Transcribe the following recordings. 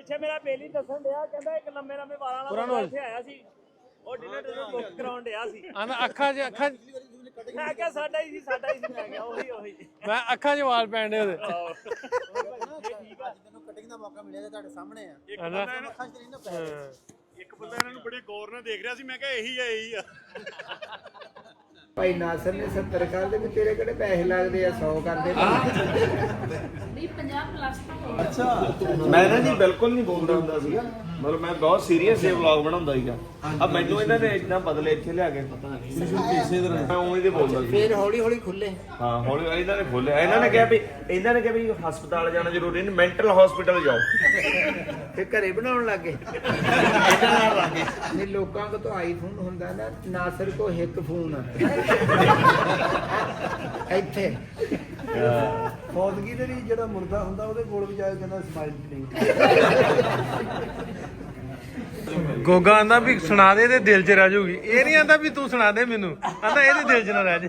ਪਿੱਛੇ ਮੇਰਾ ਬੇਲੀ ਦੱਸਣ ਡਿਆ ਕਹਿੰਦਾ ਇੱਕ ਲੰਮੇ ਲੰਮੇ ਵਾਲਾਂ ਵਾਲਾ ਇੱਥੇ ਆਇਆ ਸੀ ਉਹ ਡਿਨਰ ਬੁੱਕ ਕਰਾਉਣ ਡਿਆ ਸੀ ਆਂਦਾ ਅੱਖਾਂ 'ਚ ਮੈਂ ਕਿਹਾ ਸਾਡਾ ਹੀ ਸੀ ਮੈਂ ਕਿਹਾ ਉਹੀ ਮੈਂ ਅੱਖਾਂ 'ਚ ਵਾਲ ਪੈਣ ਉਹਦੇ ਠੀਕ ਆ ਜਦੋਂ ਕਟਿੰਗ ਦਾ ਮੌਕਾ ਮਿਲਿਆ ਤੇ ਤੁਹਾਡੇ ਸਾਹਮਣੇ ਆ ਇੱਕ ਬੰਦਾ ਇਹਨਾਂ ਨੂੰ ਬੜੇ ਗੌਰ ਨਾਲ ਦੇਖ ਰਿਹਾ ਸੀ ਮੈਂ ਕਿਹਾ ਇਹੀ ਆ ਭਾਈ ਨਾਸਰ ਨੇ 70 ਕਰਦੇ ਵੀ ਤੇਰੇ ਕਿਹੜੇ ਪੈਸੇ ਲੱਗਦੇ ਆ 100 ਕਰਦੇ ਨਹੀਂ 50 ਪਲੱਸ ਤਾਂ ਅੱਛਾ ਮੈਂ ਨਾ ਜੀ ਬਿਲਕੁਲ ਨਹੀਂ ਬੋਲਦਾ ਹੁੰਦਾ ਸੀਗਾ ਮਤਲਬ ਮੈਂ ਬਹੁਤ ਸੀਰੀਅਸ ਇਹ ਵਲੌਗ ਬਣਾਉਂਦਾ ਸੀਗਾ ਆ ਮੈਨੂੰ ਇਹਨਾਂ ਨੇ ਇਦਾਂ ਬਦਲੇ ਇੱਥੇ ਲਿਆ ਕੇ ਪਤਾ ਨਹੀਂ ਕਿਸੇ ਤਰ੍ਹਾਂ ਮੈਂ ਉਵੇਂ ਦੇ ਬੋਲਦਾ ਸੀ ਫਿਰ ਹੌਲੀ ਹੌਲੀ ਖੁੱਲੇ ਹਾਂ ਹੌਲੀ ਇਹਨਾਂ ਨੇ ਖੋਲਿਆ ਇਹਨਾਂ ਨੇ ਕਿਹਾ ਵੀ ਹਸਪਤਾਲ ਜਾਣਾ ਜ਼ਰੂਰੀ ਨਹੀਂ ਮੈਂਟਲ ਹਸਪੀਟਲ ਜਾਓ ਤੇ ਘਰੇ ਬਣਾਉਣ ਲੱਗੇ ਇਹਨਾਂ ਨਾਲ ਲੱਗੇ ਨਹੀਂ ਲੋਕਾਂ ਕੋ ਤਾਂ ਆਈਫੋਨ ਹੁੰਦਾ ਨਾ ਨਾਸਰ ਕੋ ਇੱਕ ਫੋਨ ਆ ਇੱਥੇ ਫੌਜਗੀ ਦੇ ਲਈ ਜਿਹੜਾ ਮੁਰਦਾ ਹੁੰਦਾ ਉਹਦੇ ਕੋਲ ਵੀ ਜਾ ਕੇ ਕਹਿੰਦਾ ਸਮਾਈਲ ਪਲੀਜ਼ ਗੋਗਾ ਆਂਦਾ ਵੀ ਸੁਣਾ ਦੇ ਇਹਦੇ ਦਿਲ 'ਚ ਰਹਿ ਜਾਊਗੀ ਇਹ ਨਹੀਂ ਆਂਦਾ ਵੀ ਤੂੰ ਸੁਣਾ ਦੇ ਮੈਨੂੰ ਆਂਦਾ ਇਹਦੇ ਦਿਲ 'ਚ ਨਾ ਰਹਿ ਜੇ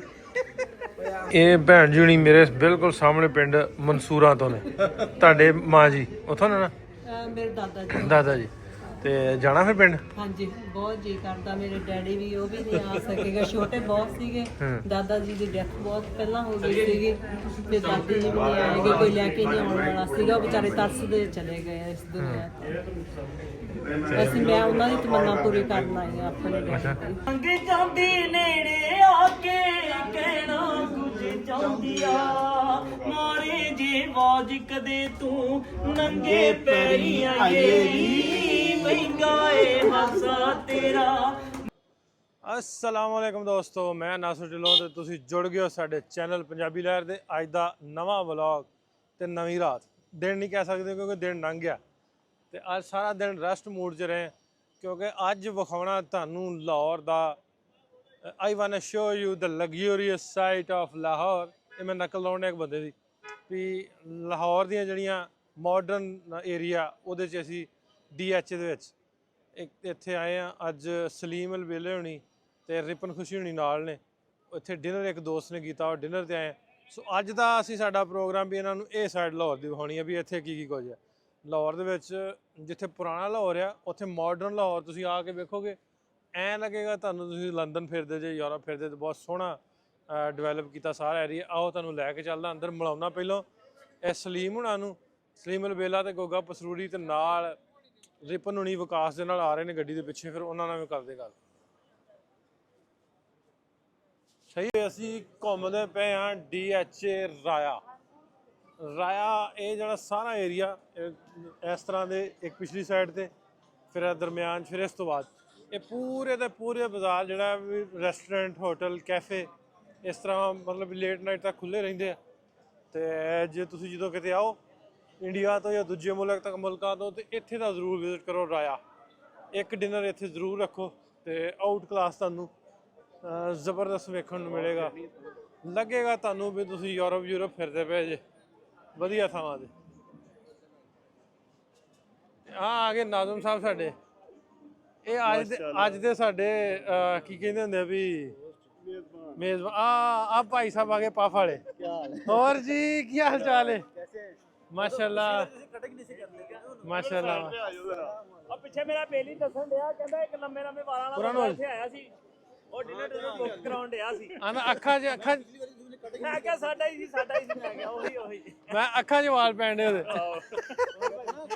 ਇਹ ਭੈਣ ਜੀ ਹੁਣੀ ਮੇਰੇ ਬਿਲਕੁਲ ਸਾਹਮਣੇ ਪਿੰਡ ਮਨਸੂਰਾਂ ਤੋਂ ਨੇ ਤੁਹਾਡੇ ਮਾਂ ਜੀ ਉੱਥੋਂ ਨੇ ਨਾ ਮੇਰੇ ਦਾਦਾ ਜੀ ਤੇ ਜਾਣਾ ਫਿਰ ਪਿੰਡ ਹਾਂਜੀ ਬਹੁਤ ਜੀ ਕਰਦਾ ਮੇਰੇ ਡੈਡੀ ਵੀ ਉਹ ਵੀ ਨਹੀਂ ਆ ਸਕੇਗਾ ਛੋਟੇ ਬਹੁਤ ਸੀਗੇ ਦਾਦਾ ਜੀ ਦੀ ਡੈਥ ਬਹੁਤ ਪਹਿਲਾਂ ਹੋ ਗਈ ਸੀਗੀ ਤੇ ਦਾਦੀ ਜੀ ਵੀ ਨਹੀਂ ਆਏਗੇ ਕੋਈ ਲੈ ਕੇ ਨਹੀਂ ਆਉਣ ਵਾਲਾ ਸੀਗਾ ਉਹ ਵਿਚਾਰੇ ਤਰਸਦੇ ਚਲੇ ਗਏ ਇਸ ਦੁਨੀਆ ਤੋਂ ਅਸੀਂ ਮੈਂ ਉਹਨਾਂ ਦੀ ਤਮੰਨਾ ਪੂਰੀ ਕਰਨ ਆਈ ਆ ਆਪਣੇ ਡੈਡੀ ਦੀ ਅੰਗੇ ਜਾਂਦੀ ਨੇੜੇ ਆ ਕੇ ਕਹਿਣਾ ਕੁਝ ਚਾਹੁੰਦੀ ਆ ਮਾਰੇ ਜੇ ਆਵਾਜ਼ ਕਦੇ ਤੂੰ ਨੰਗੇ ਪੈਰੀ ਆਏ ਮਹਿੰਗਾ ਏ ਹਾਸਾ ਤੇਰਾ। अस्सलाम वालेकुम दोस्तों मैं नासर ढिल्लों ਤੇ ਤੁਸੀਂ ਜੁੜ ਗਏ ਹੋ ਸਾਡੇ ਚੈਨਲ ਪੰਜਾਬੀ ਲਹਿਰ ਦੇ ਅੱਜ ਦਾ ਨਵਾਂ ਵਲੌਗ ਤੇ ਨਵੀਂ ਰਾਤ ਦਿਨ ਨਹੀਂ ਕਹਿ ਸਕਦੇ ਕਿਉਂਕਿ ਦਿਨ ਲੰਘ ਗਿਆ ਤੇ ਅੱਜ ਸਾਰਾ ਦਿਨ ਰੈਸਟ ਮੂਡ 'ਚ ਰਹੇ ਕਿਉਂਕਿ ਅੱਜ ਵਿਖਾਉਣਾ ਤੁਹਾਨੂੰ ਲਾਹੌਰ ਦਾ I want to show you the luxurious sight of Lahore ਇਹ ਮੈਂ ਨਕਲ ਲਾਉਣ ਇੱਕ ਬੰਦੇ ਦੀ ਵੀ ਲਾਹੌਰ ਦੀਆਂ ਜਿਹੜੀਆਂ ਮਾਡਰਨ ਏਰੀਆ ਉਹਦੇ 'ਚ ਅਸੀਂ DH ਦੇ ਵਿੱਚ ਇੱਥੇ ਆਏ ਆ ਅੱਜ ਸਲੀਮ ਅਲਵੇਲੇ ਹੋਣੀ ਤੇ ਰਿਪਨ ਖੁਸ਼ੀ ਹੋਣੀ ਨਾਲ ਨੇ ਇੱਥੇ ਡਿਨਰ ਇੱਕ ਦੋਸਤ ਨੇ ਕੀਤਾ ਉਹ ਡਿਨਰ ਤੇ ਆਏ ਸੋ ਅੱਜ ਦਾ ਅਸੀਂ ਸਾਡਾ ਪ੍ਰੋਗਰਾਮ ਵੀ ਇਹਨਾਂ ਨੂੰ ਇਹ ਸਾਈਡ ਲਾਹੌਰ ਦੀ ਵਿਖਾਉਣੀ ਹੈ ਵੀ ਇੱਥੇ ਕੀ ਕੁਝ ਹੈ ਲਾਹੌਰ ਦੇ ਵਿੱਚ ਜਿੱਥੇ ਪੁਰਾਣਾ ਲਾਹੌਰ ਆ ਉੱਥੇ ਮਾਡਰਨ ਲਾਹੌਰ ਤੁਸੀਂ ਆ ਕੇ ਵੇਖੋਗੇ ਐਂ ਲੱਗੇਗਾ ਤੁਹਾਨੂੰ ਤੁਸੀਂ ਲੰਡਨ ਫਿਰਦੇ ਜੇ ਯੂਰਪ ਫਿਰਦੇ ਤੇ ਬਹੁਤ ਸੋਹਣਾ ਡਿਵੈਲਪ ਕੀਤਾ ਸਾਰਾ ਏਰੀਆ ਆਓ ਤੁਹਾਨੂੰ ਲੈ ਕੇ ਚੱਲਦਾ ਅੰਦਰ ਮਿਲਾਉਣਾ ਪਹਿਲਾਂ ਇਹ ਸਲੀਮ ਹੁਣਾਂ ਨੂੰ ਸਲੀਮ ਅਲਵੇਲਾ ਤੇ ਗੋਗਾ ਪਸਰੂਰੀ ਤੇ ਨਾਲ ਰਿਪਨ ਹੁਣੀ ਵਿਕਾਸ ਦੇ ਨਾਲ ਆ ਰਹੇ ਨੇ ਗੱਡੀ ਦੇ ਪਿੱਛੇ ਫਿਰ ਉਹਨਾਂ ਨਾਲ ਵੀ ਕਰਦੇ ਗੱਲ ਸਹੀ ਅਸੀਂ ਘੁੰਮਦੇ ਪਏ ਹਾਂ DH ਰਾਇਆ ਇਹ ਜਿਹੜਾ ਸਾਰਾ ਏਰੀਆ ਇਸ ਤਰ੍ਹਾਂ ਦੇ ਇੱਕ ਪਿਛਲੀ ਸਾਈਡ ਤੇ ਫਿਰ ਦਰਮਿਆਨ ਫਿਰ ਇਸ ਤੋਂ ਬਾਅਦ ਇਹ ਪੂਰੇ ਦੇ ਪੂਰੇ ਬਾਜ਼ਾਰ ਜਿਹੜਾ ਵੀ ਰੈਸਟੋਰੈਂਟ ਹੋਟਲ ਕੈਫੇ ਇਸ ਤਰ੍ਹਾਂ ਮਤਲਬ ਲੇਟ ਨਾਈਟ ਤੱਕ ਖੁੱਲ੍ਹੇ ਰਹਿੰਦੇ ਆ ਤੇ ਜੇ ਤੁਸੀਂ ਜਦੋਂ ਕਿਤੇ ਆਓ ਇੰਡੀਆ ਤੋਂ ਜਾਂ ਦੂਜੇ ਮੁਲਕਾਂ ਤੋਂ ਤੇ ਇੱਥੇ ਦਾ ਜ਼ਰੂਰ ਵਿਜ਼ਿਟ ਕਰੋ ਰਾਇਆ ਇੱਕ ਡਿਨਰ ਇੱਥੇ ਜ਼ਰੂਰ ਰੱਖੋ ਤੇ ਆਊਟ ਕਲਾਸ ਤੁਹਾਨੂੰ ਜ਼ਬਰਦਸਤ ਵੇਖਣ ਨੂੰ ਮਿਲੇਗਾ ਲੱਗੇਗਾ ਤੁਹਾਨੂੰ ਵੀ ਤੁਸੀਂ ਯੂਰਪ ਫਿਰਦੇ ਪਏ ਜੇ ਵਧੀਆ ਥਾਵਾਂ ਤੇ ਆ ਗਏ ਨਾਜ਼ਮ ਸਾਹਿਬ ਸਾਡੇ ਇਹ ਅੱਜ ਦੇ ਸਾਡੇ ਕੀ ਕਹਿੰਦੇ ਹੁੰਦੇ ਆ ਵੀ ਮੇਜ਼ਬਾਨ ਆ ਭਾਈ ਸਾਹਿਬ ਆ ਗਏ ਪਫ ਵਾਲੇ ਹੋਰ ਜੀ ਕੀ ਹਾਲ ਚਾਲ ਹੈ ਮਾਸ਼ਾਅੱਲਾ ਮਾਸ਼ਾਅੱਲਾ ਆ ਪਿੱਛੇ ਮੇਰਾ ਬੇਲੀ ਦੱਸਣ ਡਿਆ ਕਹਿੰਦਾ ਇੱਕ ਲੰਮੇ ਵਾਲਾਂ ਵਾਲਾ ਇੱਥੇ ਆਇਆ ਸੀ ਉਹ ਡਿਨਰ ਬੁੱਕ ਕਰਾਉਣ ਡਿਆ ਸੀ ਆਂਦਾ ਅੱਖਾਂ 'ਚ ਮੈਂ ਕਿਹਾ ਸਾਡਾ ਹੀ ਸੀ ਮੈਂ ਕਿਹਾ ਉਹੀ ਮੈਂ ਅੱਖਾਂ 'ਚ ਵਾਲ ਪੈਣ ਦੇ ਉਹਦੇ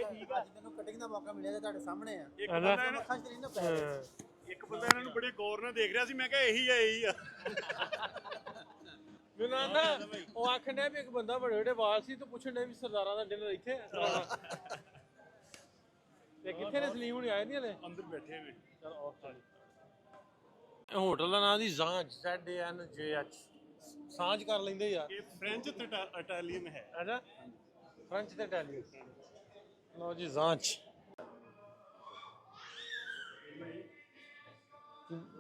ਠੀਕ ਆ ਜਦੋਂ ਕਟਿੰਗ ਦਾ ਮੌਕਾ ਮਿਲਿਆ ਤੇ ਤੁਹਾਡੇ ਸਾਹਮਣੇ ਆ ਇੱਕ ਬੰਦਾ ਇਹਨਾਂ ਨੂੰ ਬੜੇ ਗੌਰ ਨਾਲ ਦੇਖ ਰਿਹਾ ਸੀ ਮੈਂ ਕਿਹਾ ਇਹੀ ਆ ਮੈਨੂੰ ਨਾ ਉਹ ਆਖਣ ਡਿਆ ਵੀ ਇੱਕ ਬੰਦਾ ਬੜੇ ਬੜੇ ਵਾਲ ਸੀ ਤੂੰ ਪੁੱਛਣ ਡਿਆ ਵੀ ਸਰਦਾਰਾਂ ਦਾ ਡਿਨਰ ਇੱਥੇ ਤੇ ਕਿੱਥੇ ਨੇ ਸਲੀਮ ਹੁਣੀ ਆਏ ਨਹੀਂ ਹਲੇ ਅੰਦਰ ਬੈਠੇ ਨੇ ਚਲੋ ਹੋਟਲ ਦਾ ਨਾਮ ਦੀ ਜਾਂਚ ZANJH ਸਾਂਝ ਕਰ ਲੈਂਦੇ ਯਾਰ ਇਹ ਫ੍ਰੈਂਚ ਤੇ ਇਟਾਲੀਅਨ ਹੈ ਅੱਛਾ ਫ੍ਰੈਂਚ ਤੇ ਇਟਾਲੀਅਨ ਲਓ ਜੀ ਜਾਂਚ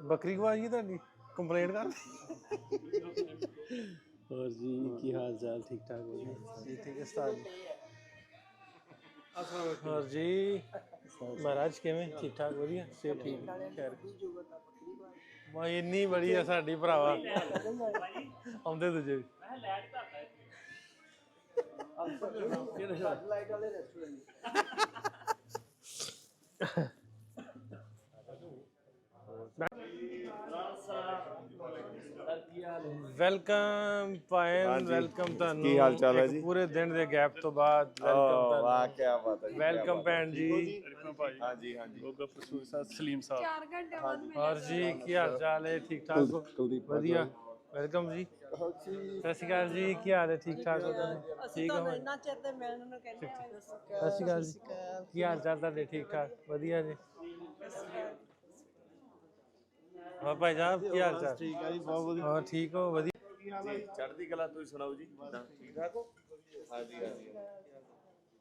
ਬੱਕਰੀ ਗਵਾਈ ਤੁਹਾਡੀ ਕੰਪਲੇਂਟ ਕਰ और जी की हाल चाल ठीक ठाक हो जी ठीक है उस्ताद और जी महाराज किवें ठीक ठाक वधिया सेहत ठीक खैर मैं इन्नी बड़ी है साडी भरावा आउंदे दूजे ਵੈਲਕਮ ਪਾਇਨ, ਵੈਲਕਮ ਤੁਹਾਨੂੰ। ਕੀ ਹਾਲ ਚਾਲ ਹੈ ਇੱਕ ਜੀ? ਪੂਰੇ ਦਿਨ ਦੇ ਗੈਪ ਤੋਂ ਬਾਅਦ ਵੈਲਕਮ ਵਾਹ ਕੀ ਬਾਤ ਹੈ ਜੀ, ਵੈਲਕਮ ਭੈਣ ਜੀ। ਹਾਂਜੀ ਹਾਂਜੀ ਸਲੀਮ ਸਾਹਿਬ ਹੋਰ ਜੀ ਕੀ ਹਾਲ ਚਾਲ ਹੈ? ਠੀਕ ਠਾਕ ਹੋ? ਵਧੀਆ। ਵੈਲਕਮ ਜੀ। ਸਤਿ ਸ਼੍ਰੀ ਅਕਾਲ ਜੀ, ਕੀ ਹਾਲ ਹੈ? ਠੀਕ ਠਾਕ ਹੋ ਤੁਸੀਂ? ਠੀਕ ਹੋ? ਇੰਨਾ ਚਿਰ ਤੇ ਮਿਲਣ ਨੂੰ ਕਹਿੰਦੇ ਆ। ਸਤਿ ਸ਼੍ਰੀ ਅਕਾਲ ਜੀ, ਕੀ ਹਾਲ ਚਾਲ ਤੁਹਾਡੇ? ਠੀਕ ਠਾਕ, ਵਧੀਆ ਜੀ। ਹਾਂ ਭਾਈ ਸਾਹਿਬ ਕੀ ਹਾਲ ਚਾਲ? ਠੀਕ ਹੈ ਜੀ, ਬਹੁਤ ਵਧੀਆ। ਹਾਂ ਠੀਕ ਹੋ? ਵਧੀਆ ਜੀ ਚੜ੍ਹਦੀ ਕਲਾ, ਤੁਸੀਂ ਸੁਣਾਓ ਜੀ, ਠੀਕ ਠਾਕ ਹੋ? ਹਾਂਜੀ ਹਾਂਜੀ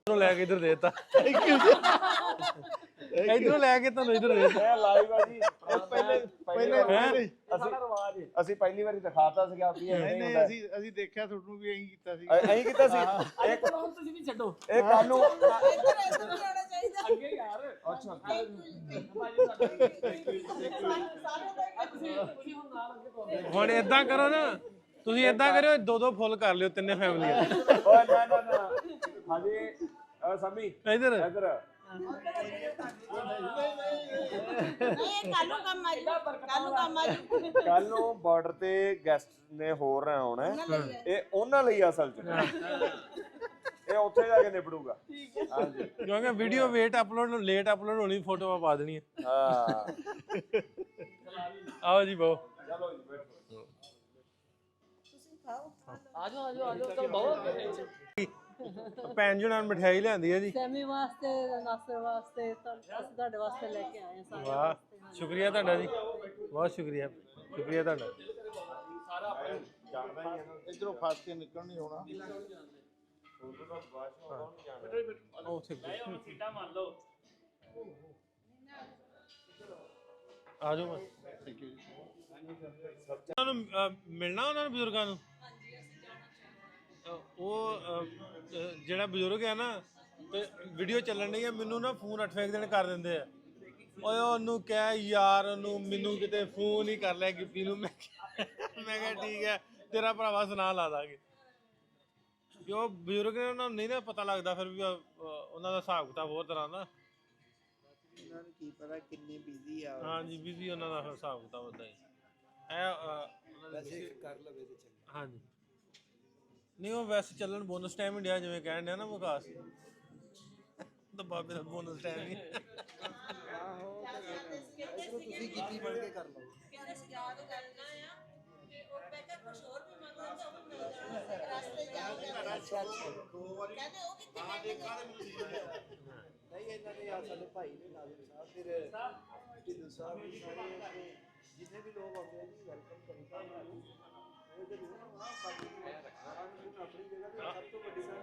ਇਧਰੋਂ ਲੈ ਕੇ ਇਧਰ ਦੇਤਾ, ਇਧਰੋਂ ਲੈ ਕੇ ਤੁਹਾਨੂੰ ਇਧਰ ਦੇਤਾ। ਲਾਈਵ ਆ ਜੀ। ਪਹਿਲੇ ਅਸੀਂ ਪਹਿਲੀ ਵਾਰੀ ਦਿਖਾਤਾ ਸੀਗਾ ਵੀ ਨਹੀਂ ਅਸੀਂ ਦੇਖਿਆ ਤੁਹਾਨੂੰ ਵੀ ਐਂ ਕੀਤਾ ਸੀ। ਐਂ ਕੀਤਾ ਸੀ। ਤੁਸੀਂ ਵੀ ਛੱਡੋ ਇਹ ਕੱਲ ਨੂੰ ਅੱਗੇ ਯਾਰ ਅੱਛਾ ਤੁਸੀਂ ਹੁਣ ਨਾਲ ਅੱਗੇ ਤੋਂ ਹੁਣ ਏਦਾਂ ਕਰੋ ਨਾ, ਤੁਸੀਂ ਏਦਾਂ ਕਰਿਓ, ਦੋ ਦੋ ਫੁੱਲ ਕਰ ਲਿਓ ਤਿੰਨੇ ਫੈਮਲੀਆਂ। ਓਏ ਨਾ ਹਾਂਜੀ ਸਮੀ ਇਧਰ ਇੱਧਰ ਕੱਲ ਨੂੰ ਬਾਰਡਰ ਤੇ ਗੈਸਟ ਨੇ ਹੋਰ ਆਉਣਾ ਹੈ। ਇਹ ਉਹਨਾਂ ਲਈ ਆ ਅਸਲ ਚ, ਇਹ ਉੱਥੇ ਜਾ ਕੇ ਨਿਬੜੂਗਾ। ਹਾਂਜੀ ਕਿਉਂਕਿ ਵੀਡੀਓ ਲੇਟ ਅਪਲੋਡ ਹੋਣੀ, ਫੋਟੋਆਂ ਪਾ ਦੇਣੀਆਂ। ਹਾਂ ਆਓ ਜੀ ਬਹੁ। ਚਲੋ ਜੀ ਬੈਠੋ। ਆਜੋ ਚਲ ਬਹੁਤ ਭੈਣ ਜੀ ਨਾਲ ਮਠਿਆਈ ਲਿਆਂਦੀ ਹੈ ਜੀ। ਸੈਮੀ ਵਾਸਤੇ, ਨਾਸਰ ਵਾਸਤੇ, ਅਸੀਂ ਤੁਹਾਡੇ ਵਾਸਤੇ ਲੈ ਕੇ ਆਏ ਹਾਂ। ਵਾਹ, ਸ਼ੁਕਰੀਆ ਤੁਹਾਡਾ ਜੀ, ਬਹੁਤ ਸ਼ੁਕਰੀਆ ਤੁਹਾਡਾ। ਇਧਰੋਂ ਫਸ ਕੇ ਨਿਕਲ ਨਹੀਂ ਹੋਣਾ। ਸੀਟਾਂ ਮੰਨ ਲਓ। ਆ ਜਾਓ ਮੈਂ ਉਹਨਾਂ ਨੂੰ ਮਿਲਣਾ, ਉਹਨਾਂ ਨੂੰ ਬਜ਼ੁਰਗਾਂ ਨੂੰ। ਉਹ ਜਿਹੜਾ ਬਜ਼ੁਰਗ ਹੈ ਨਾ, ਤੇ ਵੀਡੀਓ ਚੱਲਣ ਡਈ ਹੈ, ਮੈਨੂੰ ਨਾ ਫੋਨ 8 ਦਿਨ ਕਰ ਦਿੰਦੇ ਆ। ਓਏ ਉਹਨੂੰ ਕਹਿ ਯਾਰ, ਉਹਨੂੰ ਮੈਨੂੰ ਕਿਤੇ ਫੋਨ ਹੀ ਕਰ ਲਿਆ ਗਿੱਪੀ ਨੂੰ। ਮੈਂ ਕਿਹਾ ਠੀਕ ਹੈ, ਤੇਰਾ ਭਰਾਵਾ ਸੁਣਾ ਲਾ ਦਾਂਗੇ। ਕਿ ਉਹ ਬਜ਼ੁਰਗ ਨੇ, ਉਹਨਾਂ ਨੂੰ ਨਹੀਂ ਨਾ ਪਤਾ ਲੱਗਦਾ ਫਿਰ ਵੀ ਉਹਨਾਂ ਦਾ ਹਿਸਾਬ ਕਿਤਾਬ ਹੋਰ ਤਰ੍ਹਾਂ ਦਾ। ਇਹਨਾਂ ਨੂੰ ਕੀ ਪਤਾ ਕਿੰਨੇ ਬਿਜ਼ੀ ਆ। ਹਾਂਜੀ ਬਿਜ਼ੀ ਉਹਨਾਂ ਦਾ ਹਿਸਾਬ ਕਿਤਾਬ ਹੁੰਦਾ ਹੀ ਕਰ ਲਵੇ ਤੇ ਚੱਲ। ਹਾਂਜੀ ਨਹੀਂ, ਉਹ ਵੈਸੇ ਚੱਲਣ ਬੋਨਸ ਟਾਈਮ ਹੀ ਡਿਆ, ਜਿਵੇਂ ਕਹਿਣ ਡਿਆ ਨਾ ਵਿਕਾਸ ਤਾਂ ਬਾਬੇ ਦਾ ਬੋਨਸ ਟਾਈਮ ਹੀ। ਆਹੋ ਤੁਸੀਂ ਕੀਤੀ ਬਣ ਕੇ ਕਰ ਲਓ। ਨਹੀਂ ਇਹਨਾਂ ਨੇ ਆ ਸਾਡੇ ਭਾਈ ਨੇ ਨਾਜ਼ਰ ਸਾਹਿਬ, ਫਿਰ ਢਿੱਲੋਂ ਸਾਹਿਬ ਵੀ ਸਾਰੇ ਜਿੰਨੇ ਵੀ ਲੋਕ ਆਉਂਦੇ ਆ ਜੀ, ਵੈਲਕਮ ਕਰੀਦਾ ਉਹਨਾਂ ਨੂੰ। ਉਹ ਤੇ ਨਹੀਂ ਨਾ ਬਾਕੀ ਆਪਣੀ ਜਗ੍ਹਾ ਤੇ ਸਭ ਤੋਂ ਵੱਡੀ ਗੱਲ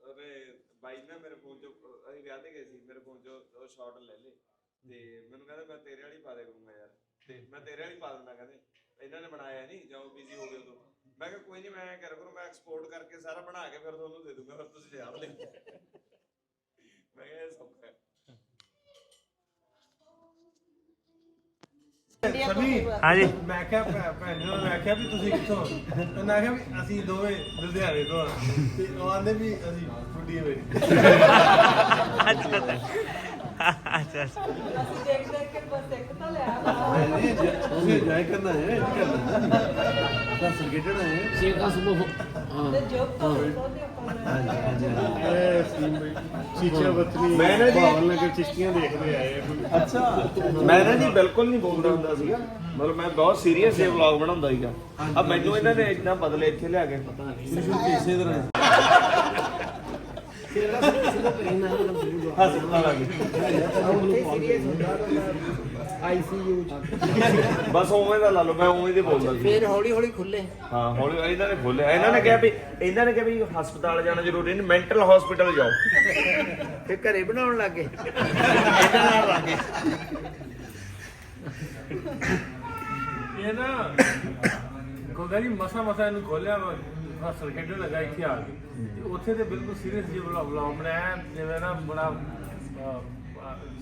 ਉਹਨੇ ਬਾਈ ਨਾ ਮੇਰੇ ਫੋਨ ਚੋਂ, ਅਸੀਂ ਵਿਆਹ ਤੇ ਗਏ ਸੀ, ਮੇਰੇ ਫੋਨ ਚੋਂ ਉਹ ਸ਼ਾਟ ਲੈ ਲੇ ਤੇ ਮੈਨੂੰ ਕਹਿੰਦਾ ਮੈਂ ਤੇਰੇ ਵਾਲੀ ਪਾ ਦੇ ਕਰੂੰਗਾ ਯਾਰ, ਤੇ ਮੈਂ ਤੇਰੇ ਵਾਲੀ ਪਾ ਦਿੰਦਾ। ਕਹਿੰਦੇ ਇਹਨਾਂ ਨੇ ਬਣਾਇਆ ਨਹੀਂ, ਜਾਂ ਬਿਜ਼ੀ ਹੋ ਗਏ ਉਦੋਂ। ਮੈਂ ਕਿਹਾ ਕੋਈ ਨਹੀਂ, ਮੈਂ ਕਰ ਕਰੂੰ, ਮੈਂ ਐਕਸਪੋਰਟ ਕਰਕੇ ਸਾਰਾ ਬਣਾ ਕੇ ਫਿਰ ਤੁਹਾਨੂੰ ਦੇ ਦੂੰਗਾ, ਫਿਰ ਤੁਸੀਂ ਯਾਦ ਲੈ। ਮੈਂ ਕਿਹਾ ਇਹ ਸੌਖਾ ਹੈ। ਹਾਂਜੀ ਮੈਂ ਕਿਹਾ ਭੈਣ ਜੀ ਨੂੰ ਮੈਂ ਕਿਹਾ ਵੀ ਤੁਸੀਂ ਕਿੱਥੋਂ? ਉਹਨਾਂ ਆਖਿਆ ਵੀ ਅਸੀਂ ਦੋਵੇਂ ਲੁਧਿਆਣੇ ਤੋਂ ਆ, ਤੇ ਉਹ ਆਂਦੇ ਵੀ ਅਸੀਂ ਫੁੱਡੀਏ ਵੇ। ਅਸੀਂ ਦੇਖ ਕੇ ਬਸ ਇੱਕ ਤਾਂ ਲਿਆ। ਤੁਸੀਂ ਜਾਇ ਕਰਨਾ ਹੈ, ਦੱਸ ਗੇਟਣਾ ਹੈ। ਸ਼ੇਖਾ ਸੁਭੋ ਤੇ ਜੋਬ ਤੋਂ ਉਹਦੇ ਉੱਪਰ ਇਹ ਸਟੀਮ ਬਈ ਚੀਚਾ ਬਤਰੀ ਮੈਂ ਨਾ ਜੀ- ਭਾਵਨ ਨਗਰ ਚਿਸ਼ਤੀਆਂ ਦੇਖਦੇ ਆਏ ਆ। ਅੱਛਾ ਮੈਂ ਨਾ ਜੀ ਬਿਲਕੁਲ ਨਹੀਂ ਬੋਲਦਾ ਹੁੰਦਾ ਸੀਗਾ, ਮਤਲਬ ਮੈਂ ਬਹੁਤ ਸੀਰੀਅਸ ਇਹ ਵਲੌਗ ਬਣਾਉਂਦਾ ਸੀਗਾ। ਆ ਮੈਨੂੰ ਇਹਨਾਂ ਨੇ ਇੰਨਾ ਬਦਲੇ ਇੱਥੇ ਲਿਆ ਕੇ ਪਤਾ ਨਹੀਂ ਇਸੇ ਤਰ੍ਹਾਂ ਹਸਪਤਾਲ ਆ ਗਏ। ਆਈਸੀਯੂ ਬਸ ਉਵੇਂ ਦਾ ਲਾ ਲਓ, ਮੈਂ ਉਵੇਂ ਦੇ ਬੋਲਦਾ ਸੀ। ਫਿਰ ਹੌਲੀ ਹੌਲੀ ਖੁੱਲੇ। ਹਾਂ ਹੌਲੀ ਇਹਨਾਂ ਨੇ ਖੋਲਿਆ, ਇਹਨਾਂ ਨੇ ਕਿਹਾ ਵੀ ਹਸਪਤਾਲ ਜਾਣਾ ਜ਼ਰੂਰੀ ਨਹੀਂ, ਮੈਂਟਲ ਹਸਪੀਟਲ ਜਾਓ। ਫਿਰ ਘਰੇ ਬਣਾਉਣ ਲੱਗੇ ਇਹਨਾਂ ਨਾਲ ਲੱਗੇ। ਇਹ ਨਾ ਕੋਗਾ ਜੀ ਮਸਾ ਇਹਨੂੰ ਖੋਲਿਆ, ਹਸਲ ਖੇਡਣ ਲੱਗਾ ਇੱਥੇ ਆ ਕੇ, ਤੇ ਉੱਥੇ ਤੇ ਬਿਲਕੁਲ ਸੀਰੀਅਸ ਜਿਹਾ ਵਲੌਗ ਬਣਾਇਆ, ਜਿਵੇਂ ਨਾ ਬੜਾ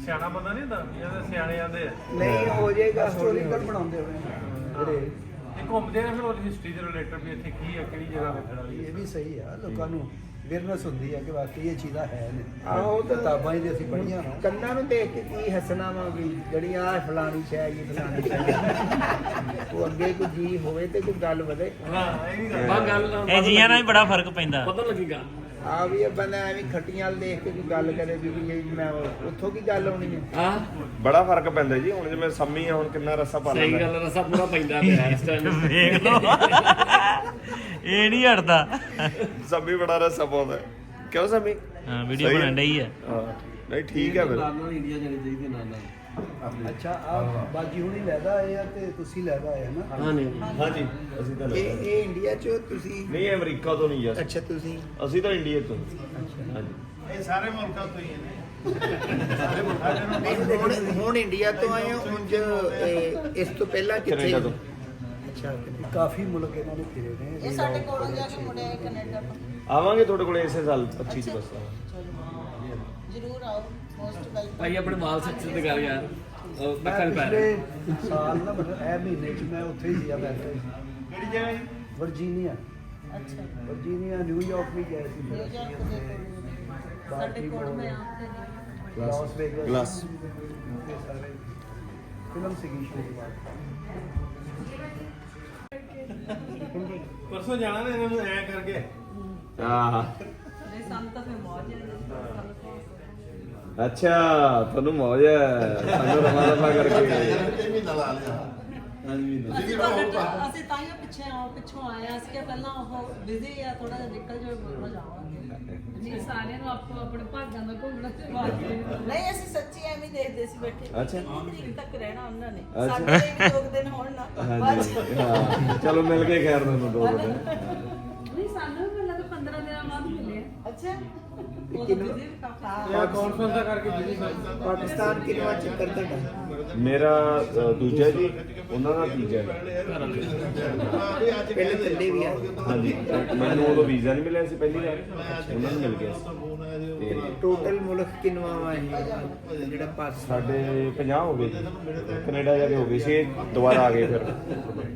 ਸਿਆਣਾ ਬੰਦਾ ਨਹੀਂ ਹੁੰਦਾ, ਜਿਹਦੇ ਸਿਆਣੇ ਆਂਦੇ ਆ। ਨਹੀਂ ਹੋ ਜਾਏਗਾ, ਹਿਸਟੋਰੀਕਲ ਬਣਾਉਂਦੇ ਹੋਏ ਇਹ ਘੁੰਮਦੇ ਨੇ ਫਿਰ ਉਹਦੀ ਹਿਸਟਰੀ ਦੇ ਰਿਲੇਟਡ ਵੀ ਇੱਥੇ ਕੀ ਹੈ, ਕਿਹੜੀ ਜਗ੍ਹਾ ਵੇਖਣ ਵਾਲੀ ਹੈ। ਇਹ ਵੀ ਸਹੀ ਆ, ਲੋਕਾਂ ਨੂੰ ਅਵੇਅਰਨੈਸ ਹੁੰਦੀ ਹੈ ਕਿ ਵਾਕਈ ਇਹ ਚੀਜ਼ਾਂ ਹੈ ਨੇ ਉਹ ਤਾਂ ਕਿਤਾਬਾਂ ਹੀ ਅਸੀਂ ਪੜ੍ਹੀਆਂ ਨਾ ਕੰਨਾਂ ਨੂੰ ਦੇਖ ਕੇ ਕੀ ਹੱਸਣਾ ਵਾ ਵੀ ਜਿਹੜੀ ਆ ਫਲਾਣੀ ਸ਼ੈ ਜੀ ਫਲਾਣੀ ਸ਼ੈ ਉਹ ਅੱਗੇ ਕੋਈ ਜੀ ਹੋਵੇ ਤੇ ਕੋਈ ਗੱਲ ਵਧੇ ਇਹ ਜੀਆਂ ਨਾਲ ਵੀ ਬੜਾ ਫਰਕ ਪੈਂਦਾ ਆ ਵੀ ਇਹ ਬੰਦਾ ਐਵੇਂ ਖੱਟੀਆਂ ਵੱਲ ਦੇਖ ਕੇ ਕੋਈ ਗੱਲ ਕਰੇ ਵੀ ਇਹ ਮੈਂ ਉੱਥੋਂ ਕੀ ਗੱਲ ਆਉਣੀ ਹੈ ਬੜਾ ਫਰਕ ਪੈਂਦਾ ਜੀ। ਹੁਣ ਜਿਵੇਂ ਸੰਮੀ ਆ, ਹੁਣ ਕਿੰਨਾ ਰੱਸਾ ਪਾ ਲੈਂਦਾ। ਸਹੀ ਗੱਲ, ਰੱਸਾ ਪੂਰਾ ਪੈਂਦਾ ਪਿਆ ਇਸ ਟਾਈਮ। ਵੇਖ ਲਓ ਇਹ ਨਹੀਂ ਹਟਦਾ। ਸੰਮੀ ਬੜਾ ਰੱਸਾ ਪਾਉਂਦਾ। ਕਿਉਂ ਸੰਮੀ? ਹਾਂ ਵੀਡੀਓ ਬਣਨ ਡਈ ਆ। ਹਾਂ ਨਹੀਂ ਠੀਕ ਹੈ ਫਿਰ। ਨਾਲ ਇੰਡੀਆ ਜਾਣੀ ਚਾਹੀਦੀ ਨਾਲ ਅੱਛਾ ਆ ਬਾਜੀ ਹੁਣੀ ਲੈਦਾ ਆਏ ਆ ਤੇ ਤੁਸੀਂ ਲੈਦਾ ਆਏ ਨਾ ਹਾਂਜੀ ਅਸੀਂ ਤਾਂ ਇਹ ਇੰਡੀਆ ਚ ਤੁਸੀਂ ਨਹੀਂ, ਅਮਰੀਕਾ ਤੋਂ ਨਹੀਂ ਯਾਰ। ਅੱਛਾ ਤੁਸੀਂ ਅਸੀਂ ਤਾਂ ਇੰਡੀਆ ਤੋਂ। ਹਾਂਜੀ ਇਹ ਸਾਰੇ ਮੁਲਕਾਂ ਤੋਂ ਹੀ ਨੇ। ਹੁਣ ਇੰਡੀਆ ਤੋਂ ਆਏ ਹੋ ਉਂਝ ਇਸ ਤੋਂ ਪਹਿਲਾਂ ਕਿੱਥੇ ਕੈਨੇਡਾ ਤੋਂ। ਅੱਛਾ ਕਾਫੀ ਮੁਲਕ ਇਹਨਾਂ ਨੇ ਫਿਰੇ ਨੇ ਇਹ ਸਾਡੇ ਕੋਲੋਂ ਜਾ ਕੇ ਮੁੰਡੇ ਕੈਨੇਡਾ ਤੋਂ ਆਵਾਂਗੇ ਤੁਹਾਡੇ ਕੋਲ ਇਸੇ ਸਾਲ 25 ਚ ਬਸ। ਜ਼ਰੂਰ ਆਓ ਮੋਸਟ ਵੈਲਕਮ। ਭਾਈ ਆਪਣੇ ਮਾਲ ਸੈਕਸ਼ਨ ਤੇ ਕਰ ਯਾਰ। ਮੈਂ ਪਿਛਲੇ ਸਾਲ ਨਾ ਮਤਲਬ ਇਹ ਮਹੀਨੇ ਚ ਮੈਂ ਉੱਥੇ ਹੀ ਸੀਗਾ ਵੈਸੇ। ਕਿਹੜੀ ਜਗ੍ਹਾ ਜੀ? ਵਰਜੀਨੀਆ ਅੱਛਾ ਵਰਜੀਨੀਆ ਨਿਊਯਾਰਕ ਵੀ ਗਏ ਸੀ ਨਿਊਯਾਰਕ ਦੇ ਕੋਲ ਸਾਡੇ ਕੋਲ ਮੈਂ ਆਉਂਦੇ ਨੇ ਲਾਸ ਵੇਗਸ ਗਲਾਸ। ਸਾਰੇ ਫਿਲਮ ਸੀਗੀ ਸ਼ੂਟ ਬਾਅਦ ਪਰਸੋਂ ਜਾਣਾ ਨੇ ਇਹਨਾਂ ਨੂੰ ਐ ਕਰਕੇ। ਹਾਂ ਨਹੀਂ ਸਾਨੂੰ ਤਾਂ ਫਿਰ ਮੌਜ ਹੈ ਅੱਛਾ, ਤੁਹਾਨੂੰ ਮੌਜ ਹੈ। ਸਾਨੂੰ ਰਮਾ ਰਮਾ ਕਰਕੇ। ਮਹੀਨਾ ਲਾ ਲਿਆ। ਅਸੀਂ ਤਾਂ ਹੀ ਪਿੱਛੋਂ ਆਏ ਆ ਅਸੀਂ ਕਿ ਪਹਿਲਾਂ ਉਹ ਬਿਜ਼ੀ ਆ ਥੋੜਾ ਜਿਹਾ ਨਿਕਲ ਜਾਓ ਬੋਲਣਾ ਜਾਵਾਂਗੇ ਨਹੀਂ ਸਾਰਿਆਂ ਨੂੰ ਆਪੋ ਆਪਣੇ ਭਾਗਾਂ ਦਾ ਘੁੰਮਣਾ ਚਾਹੀਦਾ। ਨਹੀਂ ਅਸੀਂ ਸੱਚੀ ਐਵੇਂ ਹੀ ਦੇਖਦੇ ਸੀ ਬੈਠੇ ਅੱਛਾ। 20 ਤਰੀਕ ਤੱਕ ਰਹਿਣਾ ਉਹਨਾਂ ਨੇ ਅੱਛਾ। ਸਾਡੇ ਵੀ 2 ਦਿਨ ਹੋਣ ਨਾ ਹਾਂਜੀ ਹਾਂ ਚਲੋ ਮਿਲ ਕੇ ਖੈਰ ਤੁਹਾਨੂੰ 2 ਦਿਨ। ਨਹੀਂ ਸਾਨੂੰ ਵੀ ਪਹਿਲਾਂ ਤਾਂ 15 ਦਿਨਾਂ ਬਾਅਦ ਮਿਲੇ ਆ। ਅੱਛਾ ਉਹ ਤਾਂ busy ਵੀ ਕਾਫੀ ਕਾਨਫਰੰਸ ਦਾ ਕਰਕੇ ਬਿਜੀ ਪਾਕਿਸਤਾਨ ਕਿੰਨਾ ਚੱਕਰ ਤੁਹਾਡਾ ਮੇਰਾ ਦੂਜਾ ਜੀ, ਉਹਨਾਂ ਦਾ ਤੀਜਾ। ਪਹਿਲੇ ਥੱਲੇ ਵੀ ਆ ਹਾਂਜੀ ਮੈਨੂੰ ਉਦੋਂ ਵੀਜ਼ਾ ਨਹੀਂ ਮਿਲਿਆ ਸੀ ਪਹਿਲੀ ਵਾਰ, ਉਹਨਾਂ ਨੂੰ ਮਿਲ ਗਿਆ ਸੀ। ਤੇ ਟੋਟਲ ਮੁਲਕ ਕਿੰਨਵਾ ਵਾ ਇਹ ਜਿਹੜਾ ਪਾਸ ਸਾਡੇ 50 ਹੋ ਗਏ ਜੀ। ਕੈਨੇਡਾ ਜਾ ਕੇ ਹੋ ਗਏ 6, ਦੁਬਾਰਾ ਆ ਗਏ ਫਿਰ।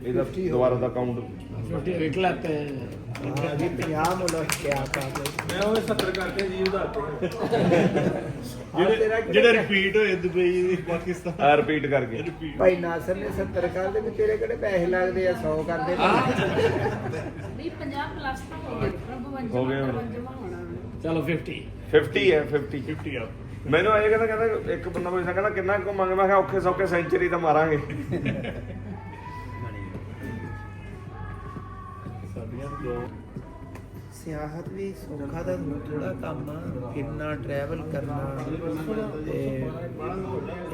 ਇਹਦਾ ਦੁਬਾਰਾ ਦਾ ਕਾਊਂਟ ਜੀ 50 ਮੁਲਕ ਕਿਆ ਕਰ ਮੈਂ ਉਹ 70 ਕਰਕੇ ਜੀ ਉਧਾਰ ਜਿਹੜਾ ਰਿਪੀਟ ਹੋਏ ਦੁਬਈ ਪਾਕਿਸਤਾਨ। ਰਿਪੀਟ ਕਰਕੇ। ਭਾਈ ਨਾਸਰ ਨੇ 70 ਕਰ ਦੇ ਵੀ ਤੇਰੇ ਕਿਹੜੇ ਪੈਸੇ ਲੱਗਦੇ ਆ 100 ਕਰਦੇ ਨਹੀਂ 50 ਪਲੱਸ ਤਾਂ ਹੋ ਗਏ ਪ੍ਰਭੂ ਹੋ ਗਏ ਹੁਣ। ਹੋਣਾ ਚਲੋ 50 50 ਹੈ 50 ਆ। ਮੈਨੂੰ ਆਏ ਕਹਿੰਦਾ ਇੱਕ ਬੰਦਾ ਪੁੱਛਦਾ ਕਹਿੰਦਾ ਕਿੰਨਾ ਕੁ ਮੰਗ, ਮੈਂ ਕਿਹਾ ਔਖੇ ਸੌਖੇ ਸੈਂਚਰੀ ਤਾਂ ਮਾਰਾਂਗੇ। ਸਿਆਹਤ ਵੀ ਸੌਖਾ ਦਾ ਥੋੜਾ ਕੰਮ ਆ। ਕਿੰਨਾ ਟਰੈਵਲ ਕਰਨਾ ਤੇ